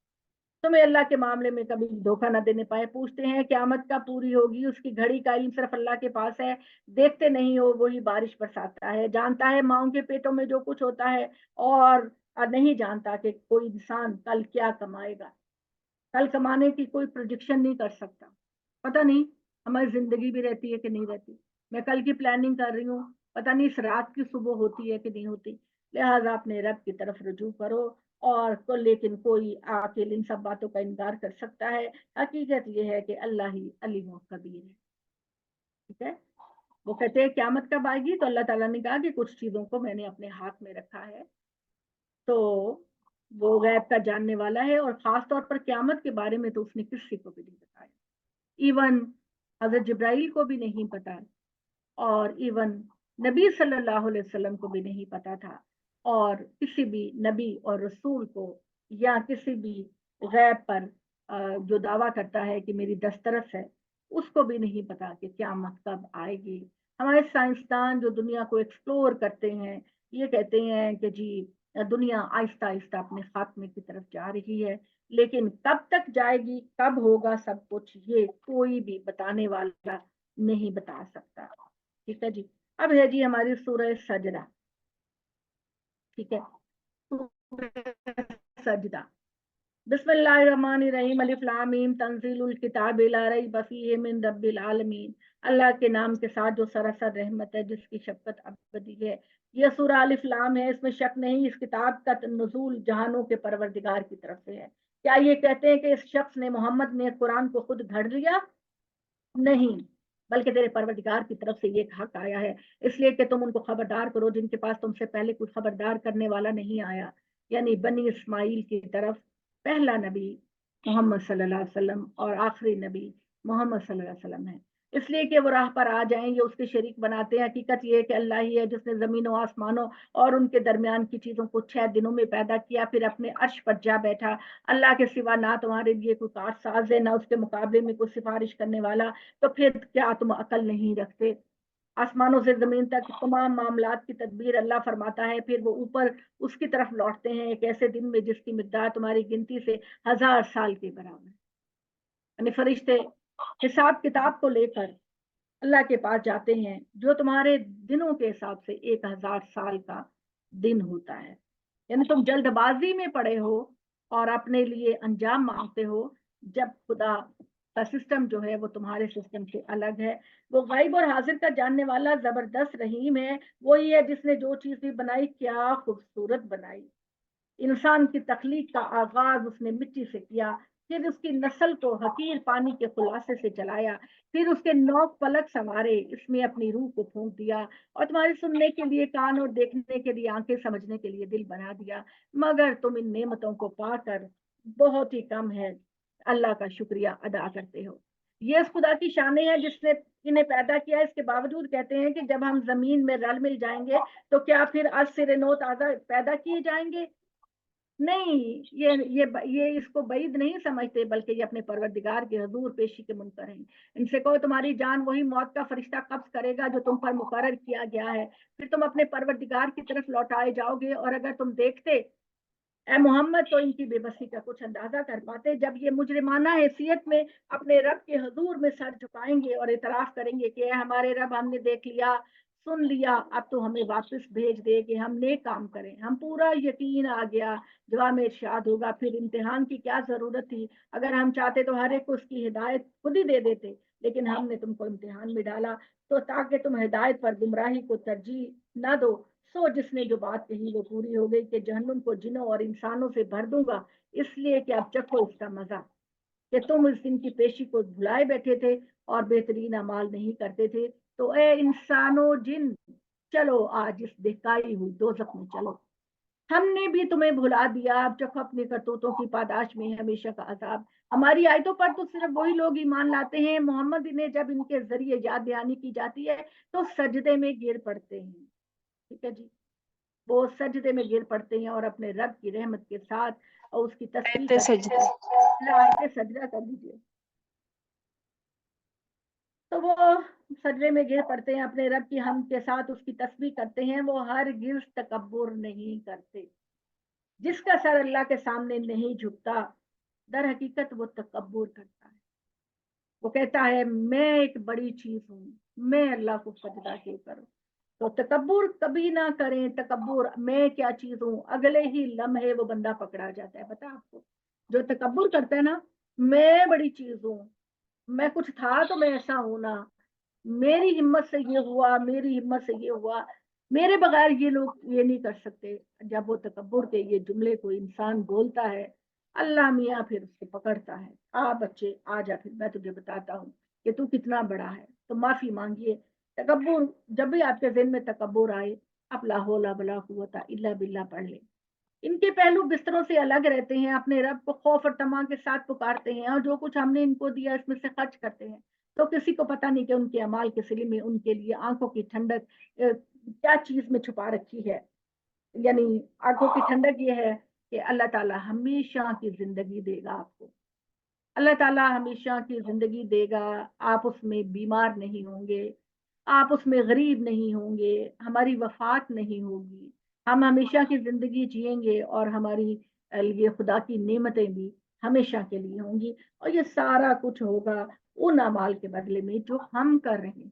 तुम्हें अल्लाह के मामले में कभी धोखा न देने पाए। पूछते हैं क्यामत कब पूरी होगी, उसकी घड़ी का इल्म सिर्फ अल्लाह के पास है। देखते नहीं हो, वही बारिश बरसाता है, जानता है माओं के पेटों में जो कुछ होता है, और नहीं जानता कि कोई इंसान कल क्या कमाएगा। कल कमाने की कोई प्रोजेक्शन नहीं कर सकता। पता नहीं हमारी जिंदगी भी रहती है कि नहीं रहती। मैं कल की प्लानिंग कर रही हूँ, पता नहीं इस रात की सुबह होती है कि नहीं होती। लिहाजा अपने रब की तरफ रुजू करो। और तो लेकिन कोई आके इन सब बातों का इनकार कर सकता है। हकीकत यह है कि अल्लाह ही अलीम व कबीर है। ठीक है। वो कहते हैं क्यामत कब आएगी, तो अल्लाह ताला ने कहा कि कुछ चीजों को मैंने अपने हाथ में रखा है, तो वो गैब का जानने वाला है। और खास तौर पर क्यामत के बारे में तो उसने किसी को भी नहीं बताया। इवन हजरत जिब्राइल को भी नहीं पता, और इवन नबी सल्लल्लाहु अलैहि वसल्लम को भी नहीं पता था, और किसी भी नबी और रसूल को या किसी भी गैब पर जो दावा करता है कि मेरी दस्तरस है, उसको भी नहीं पता कि क़यामत कब आएगी। हमारे साइंसदान जो दुनिया को एक्सप्लोर करते हैं, ये कहते हैं कि जी दुनिया आहिस्ता आहिस्ता अपने खात्मे की तरफ जा रही है, लेकिन कब तक जाएगी, कब होगा सब कुछ, ये कोई भी बताने वाला नहीं बता सकता। ठीक है जी। अब है जी हमारी सूरह सजदा। ठीक है, सूरह सजदा। बिस्मिल्लाहिर्रहमानिर्रहीम, अलिफ लाम मीम, तंजीलुल किताब ला रैब फीहि मिन रब्बिल आलमीन। अल्लाह के नाम के साथ जो सरासर रहमत है, जिसकी शफकत अबदी है। यह सूरह अलिफ लाम है, इसमें शक नहीं, इस किताब का नुज़ूल जहानों के परवरदिगार की तरफ से है। क्या ये कहते हैं कि इस शख्स ने, मोहम्मद ने कुरान को खुद घड़ लिया? नहीं, बल्कि तेरे परवरदिगार की तरफ से ये हक आया है, इसलिए कि तुम उनको खबरदार करो जिनके पास तुमसे पहले कोई खबरदार करने वाला नहीं आया, यानी बनी इस्माइल की तरफ पहला नबी मोहम्मद सल्लल्लाहु अलैहि वसल्लम और आखिरी नबी मोहम्मद सल्लल्लाहु अलैहि वसल्लम है। इसलिए कि वो राह पर आ जाएंगे, उसके शरीक बनाते हैं। हकीकत ये है कि अल्लाह ही है जिसने जमीनों आसमानों और उनके दरमियान की चीजों को 6 दिनों में पैदा किया, फिर अपने अर्श पर जा बैठा। अल्लाह के सिवा ना तुम्हारे लिए कोई कारसाज है, ना उसके मुकाबले में कोई सिफारिश करने वाला। तो फिर क्या तुम अकल नहीं रखते? आसमानों से जमीन तक तमाम मामलात की तदबीर अल्लाह फरमाता है, फिर वो ऊपर उसकी तरफ लौटते हैं एक ऐसे दिन में जिसकी मिकदार तुम्हारी गिनती से 1000 साल के बराबर। यानी फरिश्ते हिसाब किताब को लेकर अल्लाह के पास जाते हैं, जो तुम्हारे दिनों के हिसाब से 1000 साल का दिन होता है। यानी तुम जल्दबाजी में पड़े हो और अपने लिए अंजाम मांगते हो, जब खुदा का सिस्टम जो है वो तुम्हारे सिस्टम से अलग है। वो गायब और हाजिर का जानने वाला जबरदस्त रहीम है। वही है जिसने जो चीज भी बनाई क्या खूबसूरत बनाई। इंसान की तख्लीक का आगाज उसने मिट्टी से किया, फिर उसकी नस्ल को हकीर पानी के खुलासे से चलाया, फिर उसके 9 पलक संवारे, इसमें अपनी रूह को फूंक दिया, और तुम्हारे सुनने के लिए कान और देखने के लिए आंखें, समझने के लिए दिल बना दिया। मगर तुम इन नेमतों को पाकर बहुत ही कम है अल्लाह का शुक्रिया अदा करते हो। ये उस खुदा की शान है जिसने इन्हें पैदा किया। इसके बावजूद कहते हैं कि जब हम जमीन में रल मिल जाएंगे तो क्या फिर आज सिरे नो ताजा पैदा किए जाएंगे? नहीं, ये इसको बईद नहीं समझते, बल्कि ये अपने परवरदिगार के हजूर पेशी के मुनकर हैं। इनसे कहो तुम्हारी जान वही मौत का फरिश्ता कब्ज करेगा जो तुम पर मुकर्रर किया गया है, फिर तुम अपने परवरदिगार की तरफ लौटाए जाओगे। और अगर तुम देखते ए मोहम्मद, तो इनकी बेबसी का कुछ अंदाजा कर पाते, जब ये मुजरिमाना हैसियत में अपने रब के हजूर में सर झुकाएंगे और इतराफ करेंगे कि हमारे रब, हमने देख लिया, سن لیا، اب تو ہمیں واپس بھیج دے کہ ہم نیک کام کریں. ہم پورا یقین آ گیا، جواب میں ارشاد ہوگا پھر امتحان کی کیا ضرورت تھی؟ اگر ہم چاہتے تو ہر ایک کو اس کی ہدایت خود ہی دے دیتے، لیکن ہم نے تم کو امتحان میں ڈالا تو تاکہ تم ہدایت پر گمراہی کو ترجیح نہ دو. سو جس نے جو بات کہی وہ پوری ہو گئی کہ جہنم کو جنوں اور انسانوں سے بھر دوں گا، اس لیے کہ اب چکھو اس کا مزہ کہ تم اس دن کی پیشی کو بھلائے بیٹھے تھے اور بہترین اعمال نہیں کرتے تھے. تو اے انسانوں جن، چلو آج اس بہکائی ہوئی دوزخ میں چلو. ہم نے بھی تمہیں بھلا دیا، اب چکھو اپنے کرتوتوں کی پاداش میں ہمیشہ کا عذاب. ہماری آیتوں پر تو صرف وہی لوگ ایمان لاتے ہیں. محمد انہیں جب ان کے ذریعے یاد دہانی کی جاتی ہے تو سجدے میں گر پڑتے ہیں. ٹھیک ہے جی، وہ سجدے میں گر پڑتے ہیں اور اپنے رب کی رحمت کے ساتھ اور اس کی تسبیح کرتے ہیں. آیت سجدہ کر دیجیے. تو وہ سجدے میں گر پڑتے ہیں، اپنے رب کی حمد کے ساتھ اس کی تسبیح کرتے ہیں. وہ ہرگز تکبر نہیں کرتے. جس کا سر اللہ کے سامنے نہیں جھکتا در حقیقت وہ تکبر کرتا ہے. وہ کہتا ہے میں ایک بڑی چیز ہوں، میں اللہ کو سجدہ کیوں کروں. تو تکبر کبھی نہ کریں. تکبر میں کیا چیز ہوں، اگلے ہی لمحے وہ بندہ پکڑا جاتا ہے. پتا آپ کو جو تکبر کرتا ہے نا، میں بڑی چیز ہوں، میں کچھ تھا تو میں ایسا ہوں نا، میری ہمت سے یہ ہوا، میری ہمت سے یہ ہوا، میرے بغیر یہ لوگ یہ نہیں کر سکتے. جب وہ تکبر کے یہ جملے کو انسان بولتا ہے، اللہ میاں پھر اس کو پکڑتا ہے. بچے آ جا، پھر میں تجھے بتاتا ہوں کہ تو کتنا بڑا ہے. تو معافی مانگیے. تکبر جب بھی آپ کے ذہن میں تکبر آئے، آپ لا حول ولا قوت الا باللہ پڑھ لیں. ان کے پہلو بستروں سے الگ رہتے ہیں، اپنے رب کو خوف اور طمع کے ساتھ پکارتے ہیں اور جو کچھ ہم نے ان کو دیا اس میں سے خرچ کرتے ہیں. تو کسی کو پتہ نہیں کہ ان کے اعمال کے سلے میں ان کے لیے آنکھوں کی ٹھنڈک کیا چیز میں چھپا رکھی ہے. یعنی آنکھوں کی ٹھنڈک یہ ہے کہ اللہ تعالیٰ ہمیشہ کی زندگی دے گا آپ کو. اللہ تعالیٰ ہمیشہ کی زندگی دے گا. آپ اس میں بیمار نہیں ہوں گے، آپ اس میں غریب نہیں ہوں گے، ہماری وفات نہیں ہوگی، ہم ہمیشہ کی زندگی جئیں گے اور ہماری یہ خدا کی نعمتیں بھی ہمیشہ کے لیے ہوں گی. اور یہ سارا کچھ ہوگا ان اعمال کے بدلے میں جو ہم کر رہے ہیں.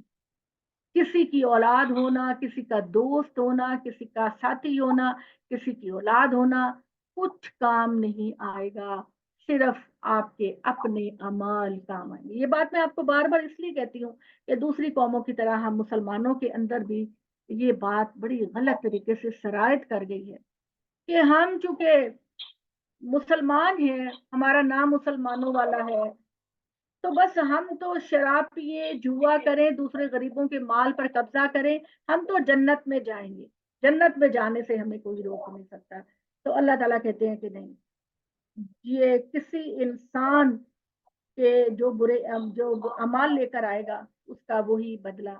کسی کی اولاد ہونا، کسی کا دوست ہونا، کسی کا ساتھی ہونا، کسی کی اولاد ہونا کچھ کام نہیں آئے گا. صرف آپ کے اپنے اعمال کام آئیں گے. یہ بات میں آپ کو بار بار اس لیے کہتی ہوں کہ دوسری قوموں کی طرح ہم مسلمانوں کے اندر بھی یہ بات بڑی غلط طریقے سے سرایت کر گئی ہے کہ ہم چونکہ مسلمان ہیں، ہمارا نام مسلمانوں والا ہے، تو بس ہم تو شراب پیے، جوا کریں، دوسرے غریبوں کے مال پر قبضہ کریں، ہم تو جنت میں جائیں گے، جنت میں جانے سے ہمیں کوئی روک نہیں سکتا. تو اللہ تعالیٰ کہتے ہیں کہ نہیں، یہ کسی انسان کے جو اعمال لے کر آئے گا اس کا وہی بدلہ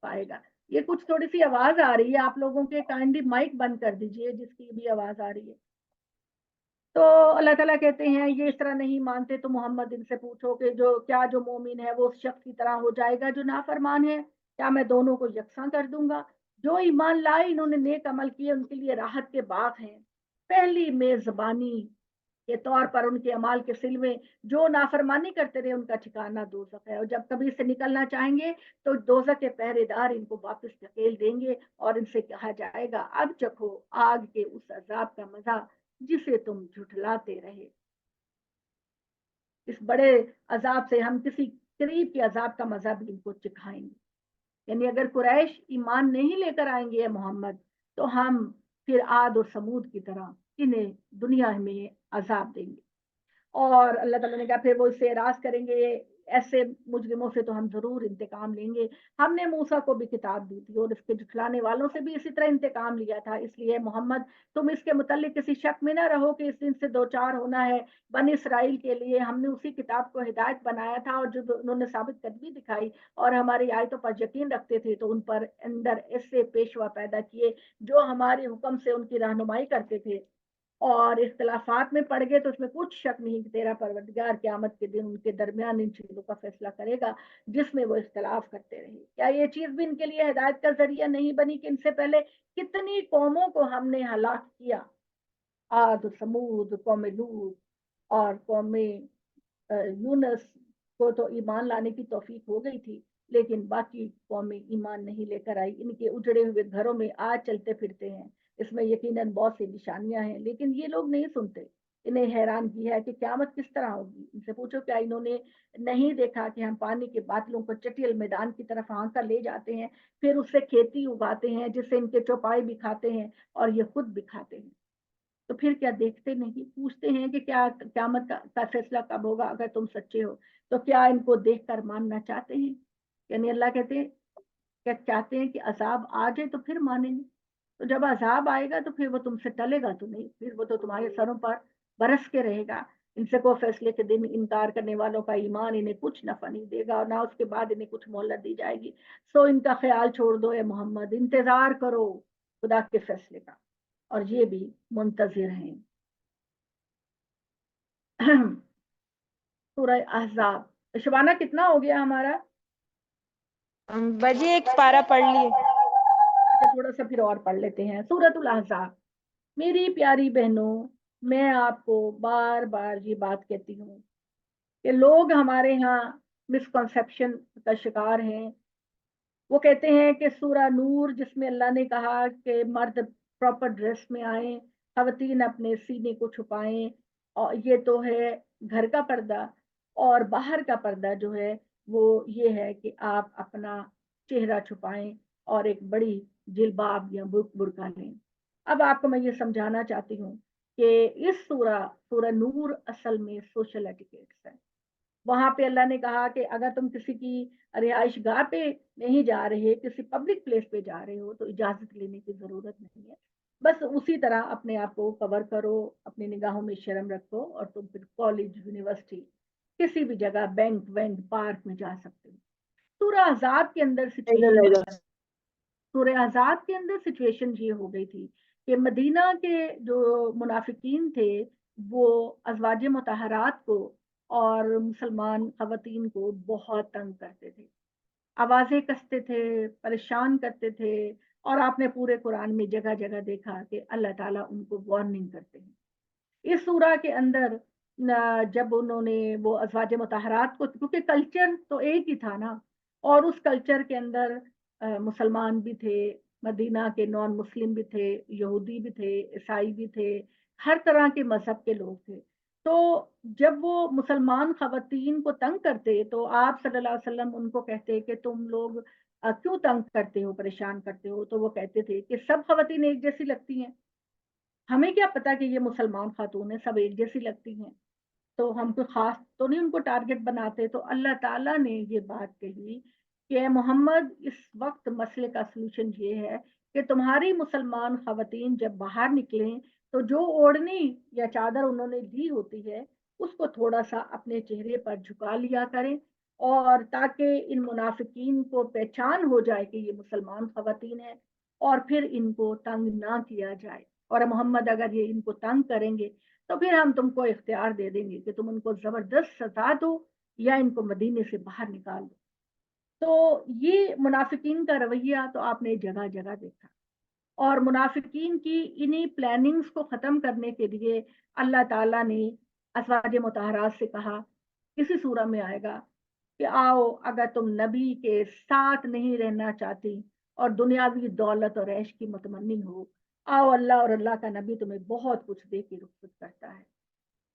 پائے گا. یہ کچھ تھوڑی سی آواز آ رہی ہے آپ لوگوں کے، کائنڈلی مائک بند کر دیجئے جس کی بھی آواز آ رہی ہے. تو اللہ تعالیٰ کہتے ہیں یہ اس طرح نہیں مانتے تو محمد ان سے پوچھو کہ جو مومن ہے وہ اس شخص کی طرح ہو جائے گا جو نافرمان ہے؟ کیا میں دونوں کو یکساں کر دوں گا؟ جو ایمان لائے، انہوں نے نیک عمل کیے، ان کے لیے راحت کے باغ ہیں. پہلی میزبانی کے طور پر ان کے اعمال کے سلوے. جو نافرمانی کرتے رہے ان کا ٹھکانہ دوزخ ہے، اور جب کبھی سے نکلنا چاہیں گے تو دوزخ کے پہرے دار ان کو واپس دھکیل دیں گے اور ان سے کہا جائے گا اب چکھو آگ کے اس عذاب کا مزہ جسے تم جھٹلاتے رہے. اس بڑے عذاب سے ہم کسی قریب کے عذاب کا مزہ بھی ان کو چکھائیں گے. یعنی اگر قریش ایمان نہیں لے کر آئیں گے محمد تو ہم پھر عاد اور سمود کی طرح انہیں دنیا میں عذاب دیں گے. اور اللہ تعالیٰ نے کہا پھر وہ اس سے اعراض کریں گے ایسے مجرموں سے تو ہم ضرور انتقام لیں گے. ہم نے موسیٰ کو بھی کتاب دی تھی اور اس کے جھٹلانے والوں سے بھی اسی طرح انتقام لیا تھا. اس لیے محمد تم اس کے متعلق کسی شک میں نہ رہو کہ اس دن سے دوچار ہونا ہے. بنی اسرائیل کے لیے ہم نے اسی کتاب کو ہدایت بنایا تھا، اور جو انہوں نے ثابت قدمی دکھائی اور ہماری آیتوں پر یقین رکھتے تھے تو ان پر اندر ایسے پیشوا پیدا کیے جو ہمارے حکم سے ان کی رہنمائی کرتے تھے. اور اختلافات میں پڑ گئے تو اس میں کچھ شک نہیں کہ تیرا پروردگار قیامت کے دن ان کے درمیان ان چیزوں کا فیصلہ کرے گا جس میں وہ اختلاف کرتے رہے. کیا یہ چیز بھی ان کے لیے ہدایت کا ذریعہ نہیں بنی کہ ان سے پہلے کتنی قوموں کو ہم نے ہلاک کیا؟ عاد، سمود، قوم لوط اور قوم یونس کو تو ایمان لانے کی توفیق ہو گئی تھی، لیکن باقی قومیں ایمان نہیں لے کر آئی، ان کے اجڑے ہوئے گھروں میں آج چلتے پھرتے ہیں، اس میں یقیناً بہت سی نشانیاں ہیں، لیکن یہ لوگ نہیں سنتے۔ انہیں حیران کی ہے کہ قیامت کس طرح ہوگی، ان سے پوچھو کیا انہوں نے نہیں دیکھا کہ ہم پانی کے بادلوں کو چٹیل میدان کی طرف ہانک کر لے جاتے ہیں، پھر اس سے کھیتی اگاتے ہیں جس سے ان کے چوپائے بھی کھاتے ہیں اور یہ خود بھی کھاتے ہیں، تو پھر کیا دیکھتے نہیں؟ پوچھتے ہیں کہ کیا قیامت کا فیصلہ کب ہوگا، اگر تم سچے ہو تو کیا ان کو دیکھ کر ماننا چاہتے ہیں؟ یعنی اللہ کہتے ہیں کیا چاہتے ہیں کہ عذاب آ جائے تو پھر مانیں گے؟ تو جب عذاب آئے گا تو پھر وہ تم سے ٹلے گا تو نہیں، پھر وہ تو تمہارے سروں پر برس کے رہے گا۔ ان سے کوئی فیصلے کے دن انکار کرنے والوں کا ایمان انہیں کچھ نفع نہیں دے گا، اور نہ اس کے بعد انہیں کچھ مہلت دی جائے گی۔ سو ان کا خیال چھوڑ دو اے محمد، انتظار کرو خدا کے فیصلے کا، اور یہ بھی منتظر ہیں۔ سورہ احزاب، شبانہ کتنا ہو گیا ہمارا؟ بجے ایک پارا پڑھ لیے۔ اچھا تھوڑا سا پھر اور پڑھ لیتے ہیں سورۃ الاحزاب۔ میری پیاری بہنوں، میں آپ کو بار بار یہ بات کہتی ہوں کہ لوگ ہمارے ہاں مسکنسیپشن کا شکار ہیں۔ وہ کہتے ہیں کہ سورہ نور جس میں اللہ نے کہا کہ مرد پراپر ڈریس میں آئیں، خواتین اپنے سینے کو چھپائیں، اور یہ تو ہے گھر کا پردہ، اور باہر کا پردہ جو ہے وہ یہ ہے کہ آپ اپنا چہرہ چھپائیں اور ایک بڑی جلباب یا برقع لیں۔ اب آپ کو میں یہ سمجھانا چاہتی ہوں کہ اس سورہ نور اصل میں سوشل ایٹیکیٹس ہے۔ وہاں پہ اللہ نے کہا کہ اگر تم کسی کی رہائش گاہ پہ نہیں جا رہے، کسی پبلک پلیس پہ جا رہے ہو تو اجازت لینے کی ضرورت نہیں ہے، بس اسی طرح اپنے آپ کو کور کرو، اپنی نگاہوں میں شرم رکھو، اور تم پھر کالج، یونیورسٹی، کسی بھی جگہ، بینک وینک پارک میں جا سکتے ہو۔ سورہ احزاب کے اندر سچویشن سورہ احزاب کے اندر سچویشن یہ ہو گئی تھی کہ مدینہ کے جو منافقین تھے وہ ازواج مطہرات کو اور مسلمان خواتین کو بہت تنگ کرتے تھے، آوازیں کستے تھے، پریشان کرتے تھے، اور آپ نے پورے قرآن میں جگہ جگہ دیکھا کہ اللہ تعالیٰ ان کو وارننگ کرتے ہیں۔ اس سورہ کے اندر جب انہوں نے وہ ازواج مطہرات کو، کیونکہ کلچر تو ایک ہی تھا نا، اور اس کلچر کے اندر مسلمان بھی تھے، مدینہ کے نان مسلم بھی تھے، یہودی بھی تھے، عیسائی بھی تھے، ہر طرح کے مذہب کے لوگ تھے۔ تو جب وہ مسلمان خواتین کو تنگ کرتے تو آپ صلی اللہ علیہ وسلم ان کو کہتے کہ تم لوگ کیوں تنگ کرتے ہو، پریشان کرتے ہو؟ تو وہ کہتے تھے کہ سب خواتین ایک جیسی لگتی ہیں، ہمیں کیا پتا کہ یہ مسلمان خاتون ہیں، سب ایک جیسی لگتی ہیں، تو ہم کوئی خاص تو نہیں ان کو ٹارگٹ بناتے۔ تو اللہ تعالیٰ نے یہ بات کہی کہ اے محمد، اس وقت مسئلے کا سلوشن یہ ہے کہ تمہاری مسلمان خواتین جب باہر نکلیں تو جو اوڑھنی یا چادر انہوں نے دی ہوتی ہے اس کو تھوڑا سا اپنے چہرے پر جھکا لیا کریں، اور تاکہ ان منافقین کو پہچان ہو جائے کہ یہ مسلمان خواتین ہیں، اور پھر ان کو تنگ نہ کیا جائے۔ اور محمد اگر یہ ان کو تنگ کریں گے تو پھر ہم تم کو اختیار دے دیں گے کہ تم ان کو زبردست سزا دو یا ان کو مدینے سے باہر نکال دو۔ تو یہ منافقین کا رویہ تو آپ نے جگہ جگہ دیکھا، اور منافقین کی انہی پلاننگز کو ختم کرنے کے لیے اللہ تعالیٰ نے ازواج مطہرات سے کہا، اسی سورہ میں آئے گا کہ آؤ، اگر تم نبی کے ساتھ نہیں رہنا چاہتی اور دنیاوی دولت اور عیش کی متمنی ہو، آؤ، اللہ اور اللہ کا نبی تمہیں بہت کچھ دے کے رخصت کرتا ہے۔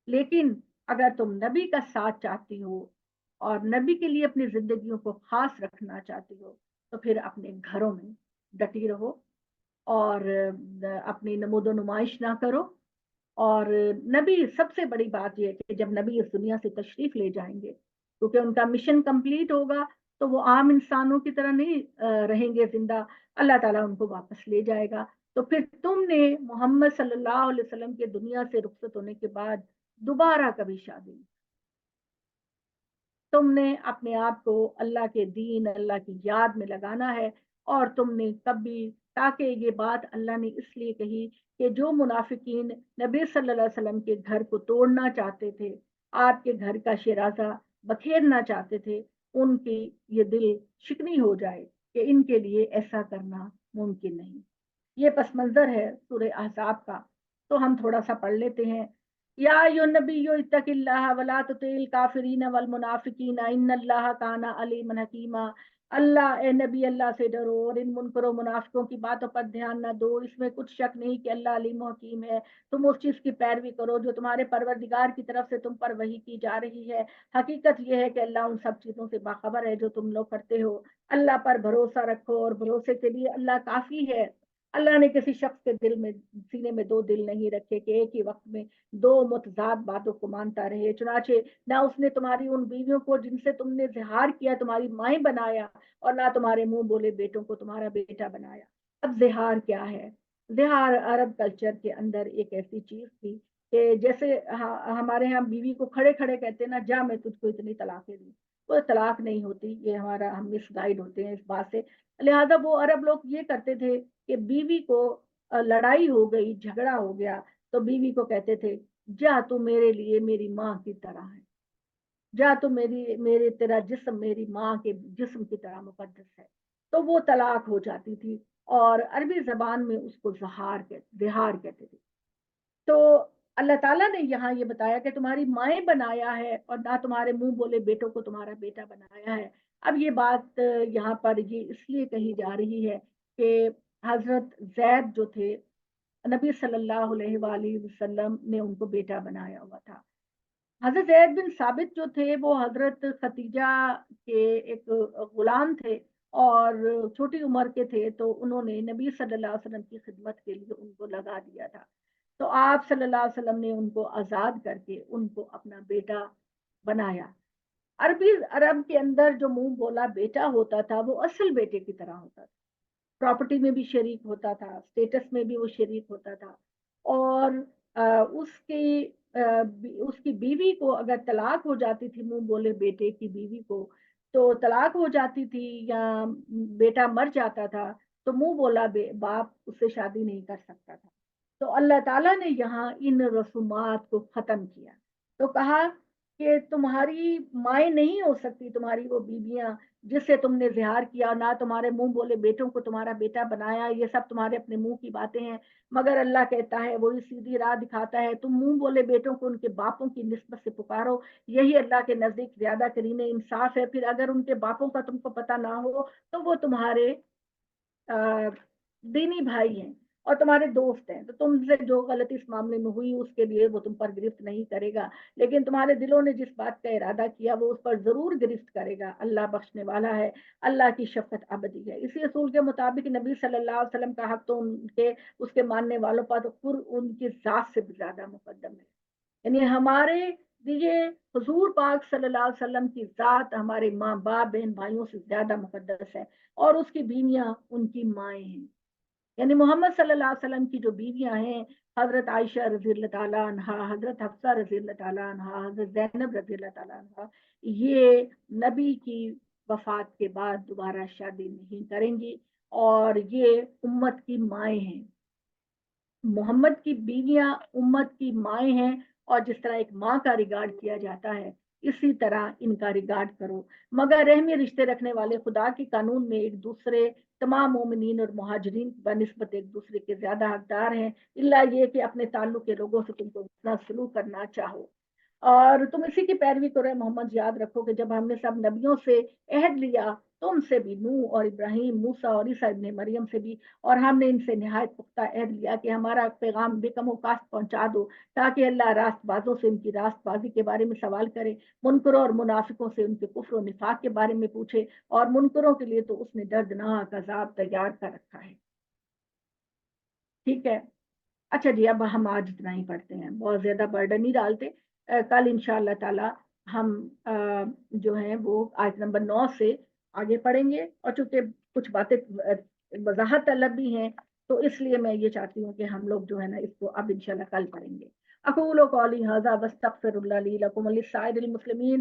لیکن اگر تم نبی کا ساتھ چاہتی ہو اور نبی کے لیے اپنی زندگیوں کو خاص رکھنا چاہتی ہو تو پھر اپنے گھروں میں ڈٹی رہو، اور اپنی نمود و نمائش نہ کرو۔ اور نبی، سب سے بڑی بات یہ ہے کہ جب نبی اس دنیا سے تشریف لے جائیں گے، کیونکہ ان کا مشن کمپلیٹ ہوگا، تو وہ عام انسانوں کی طرح نہیں رہیں گے زندہ، اللہ تعالیٰ ان کو واپس لے جائے گا۔ تو پھر تم نے محمد صلی اللہ علیہ وسلم کے دنیا سے رخصت ہونے کے بعد دوبارہ کبھی شادی نہیں، تم نے اپنے آپ کو اللہ کے دین، اللہ کی یاد میں لگانا ہے، اور تم نے کبھی، تاکہ یہ بات اللہ نے اس لیے کہی کہ جو منافقین نبی صلی اللہ علیہ وسلم کے گھر کو توڑنا چاہتے تھے، آپ کے گھر کا شیرازہ بکھیرنا چاہتے تھے، ان کی یہ دل شکنی ہو جائے کہ ان کے لیے ایسا کرنا ممکن نہیں۔ یہ پس منظر ہے سورہ احزاب کا، تو ہم تھوڑا سا پڑھ لیتے ہیں۔ یا ایھا النبی اتق اللہ ولا تطع الکافرین والمنافقین ان اللہ کان علیما حکیما۔ अल्लाह ए नबी अल्लाह से डरो और इन मुनकरों मुनाफिकों की बातों पर ध्यान न दो, इसमें कुछ शक नहीं कि अल्लाह अलीम हकीम है। तुम उस चीज की पैरवी करो जो तुम्हारे परवरदिगार की तरफ से तुम पर वही की जा रही है। हकीकत यह है कि अल्लाह उन सब चीजों से बाखबर है जो तुम लोग करते हो। अल्लाह पर भरोसा रखो और भरोसे के लिए अल्लाह काफी है। अल्लाह ने किसी शख्स के दिल में सीने में दो दिल नहीं रखे कि एक ही वक्त में दो मुतजाद बातों को मानता रहे। चुनाचे ना उसने तुम्हारी उन बीवियों को जिनसे तुमने जिहार किया तुम्हारी माएं बनाया, और ना तुम्हारे मुंह बोले बेटों को तुम्हारा बेटा बनाया। अब जिहार क्या है? जिहार अरब कल्चर के अंदर एक ऐसी चीज थी कि जैसे हमारे यहाँ बीवी को खड़े खड़े कहते हैं ना, जा मैं तुझको इतनी तलाकें दूं। वो तलाक नहीं होती, ये हमारा हम मिसगाइड होते हैं इस बात से। लिहाजा वो अरब लोग ये करते थे कि बीवी को लड़ाई हो गई, झगड़ा हो गया, तो बीवी को कहते थे जा तू मेरे लिए मेरी माँ की तरह है, जा तो मेरी मेरे तेरा जिस्म मेरी माँ के जिस्म की तरह मुकद्दस है। तो वो तलाक हो जाती थी, और अरबी जबान में उसको जिहार कहते थे। तो अल्लाह ताला ने यहाँ ये बताया कि तुम्हारी माएं बनाया है और ना तुम्हारे मुंह बोले बेटों को तुम्हारा बेटा बनाया है। अब ये बात यहाँ पर ये इसलिए कही जा रही है कि हजरत जैद जो थे, नबी सल्लल्लाहु अलैहि वसल्लम ने उनको बेटा बनाया हुआ था। हजरत जैद बिन साबित जो थे वो हजरत खतीजा के एक गुलाम थे, और छोटी उम्र के थे, तो उन्होंने नबी सल्लल्लाहु अलैहि वसल्लम की खिदमत के लिए उनको लगा दिया था। तो आप सल्लल्लाहु अलैहि वसल्लम ने उनको आजाद करके उनको अपना बेटा बनाया। अरब के अंदर जो मुंह बोला बेटा होता था वो असल बेटे की तरह होता था। प्रॉपर्टी में भी शरीक होता था, स्टेटस में भी वो शरीक होता था। और उसकी बीवी को अगर तलाक हो जाती थी, मुंह बोले बेटे की बीवी को, तो तलाक हो जाती थी या बेटा मर जाता था, तो मुंह बोला बाप उससे शादी नहीं कर सकता था। तो अल्लाह ताला ने यहाँ इन रसूमात को खत्म किया। तो कहा कि तुम्हारी माएँ नहीं हो सकती, तुम्हारी वो बीबियां जिससे तुमने जिहार किया, ना तुम्हारे मुंह बोले बेटों को तुम्हारा बेटा बनाया, ये सब तुम्हारे अपने मुंह की बातें हैं। मगर अल्लाह कहता है वही सीधी राह दिखाता है, तुम मुंह बोले बेटों को उनके बापों की निस्बत से पुकारो, यही अल्लाह के नजदीक ज्यादा करीने इंसाफ है। फिर अगर उनके बापों का तुमको पता ना हो तो वो तुम्हारे दीनी भाई हैं और तुम्हारे दोस्त हैं, तो तुमसे जो गलती इस मामले में हुई उसके लिए वो तुम पर गिरफ्त नहीं करेगा, लेकिन तुम्हारे दिलों ने जिस बात का इरादा किया वो उस पर जरूर गिरफ्त करेगा। अल्लाह बख्शने वाला है, अल्लाह की शफकत अबदी है। इसी असूल के मुताबिक नबी सल्लल्लाहु अलैहि वसल्लम का हक तो उनके उसके मानने वालों पर तो खुद उनकी जात से भी ज्यादा मुकद्दम है। यानी हमारे दिए हुजूर पाक सल्लल्लाहु अलैहि वसल्लम की जात हमारे माँ बाप बहन भाइयों से ज्यादा मुकद्दस है, और उसकी बीवियां उनकी माएँ हैं। यानी मोहम्मद सल्लल्लाहु अलैहि वसल्लम की जो बीवियां हैं, हजरत आयशा रजी अल्लाह तआला अन्हा, हजरत हफ्सा रजी अल्लाह तआला अन्हा, हजरत जैनब रजी अल्लाह तआला अन्हा, ये नबी की वफात के बाद दोबारा शादी नहीं करेंगी, और ये उम्मत की माएँ हैं। मोहम्मद की बीवियां उम्मत की माएँ हैं, और जिस तरह एक माँ का रिगार्ड किया जाता है इसी तरह इनका रिगार्ड करो। मगर रहमी रिश्ते रखने वाले खुदा के कानून में एक दूसरे तमाम मोमिनीन और मुहाजिरीन बनिस्बत एक दूसरे के ज्यादा हकदार हैं, इल्ला ये कि अपने ताल्लुक के लोगों से तुमको इतना सलूक करना चाहो। और तुम इसी की पैरवी करो मोहम्मद। याद रखो कि जब हमने सब नबियों से अहद लिया, तुमसे भी, नूह और इब्राहिम, मूसा और ईसा इब्ने मरियम से भी, और हमने इनसे निहायत पुख्ता अहद लिया कि हमारा पैगाम बेकमो कास्ट पहुंचा दो, ताकि अल्लाह रास्तबाजों से उनकी रास्तबाजी के बारे में सवाल करे, मुनकरों और मुनाफिकों से उनके कुफ्र और निफाक के बारे में पूछे, और मुनकरों के लिए तो उसने दर्दनाक अजाब तैयार कर रखा है। ठीक है। अच्छा जी, अब हम आज इतना ही पढ़ते हैं, बहुत ज्यादा बर्डन नहीं डालते। कल इंशाअल्लाह ताला हम जो है वो आयत नंबर 9 से आगे पढ़ेंगे, और चूंकि कुछ बातें वजाहत तलब भी हैं, तो इसलिए मैं ये चाहती हूँ कि हम लोग जो है ना इसको अब इंशाल्लाह कल पढ़ेंगे। अकूल कौली हाजा वस्तगफिरुल्लाह ली लकुम व लिस्साइरिल मुस्लिमीन।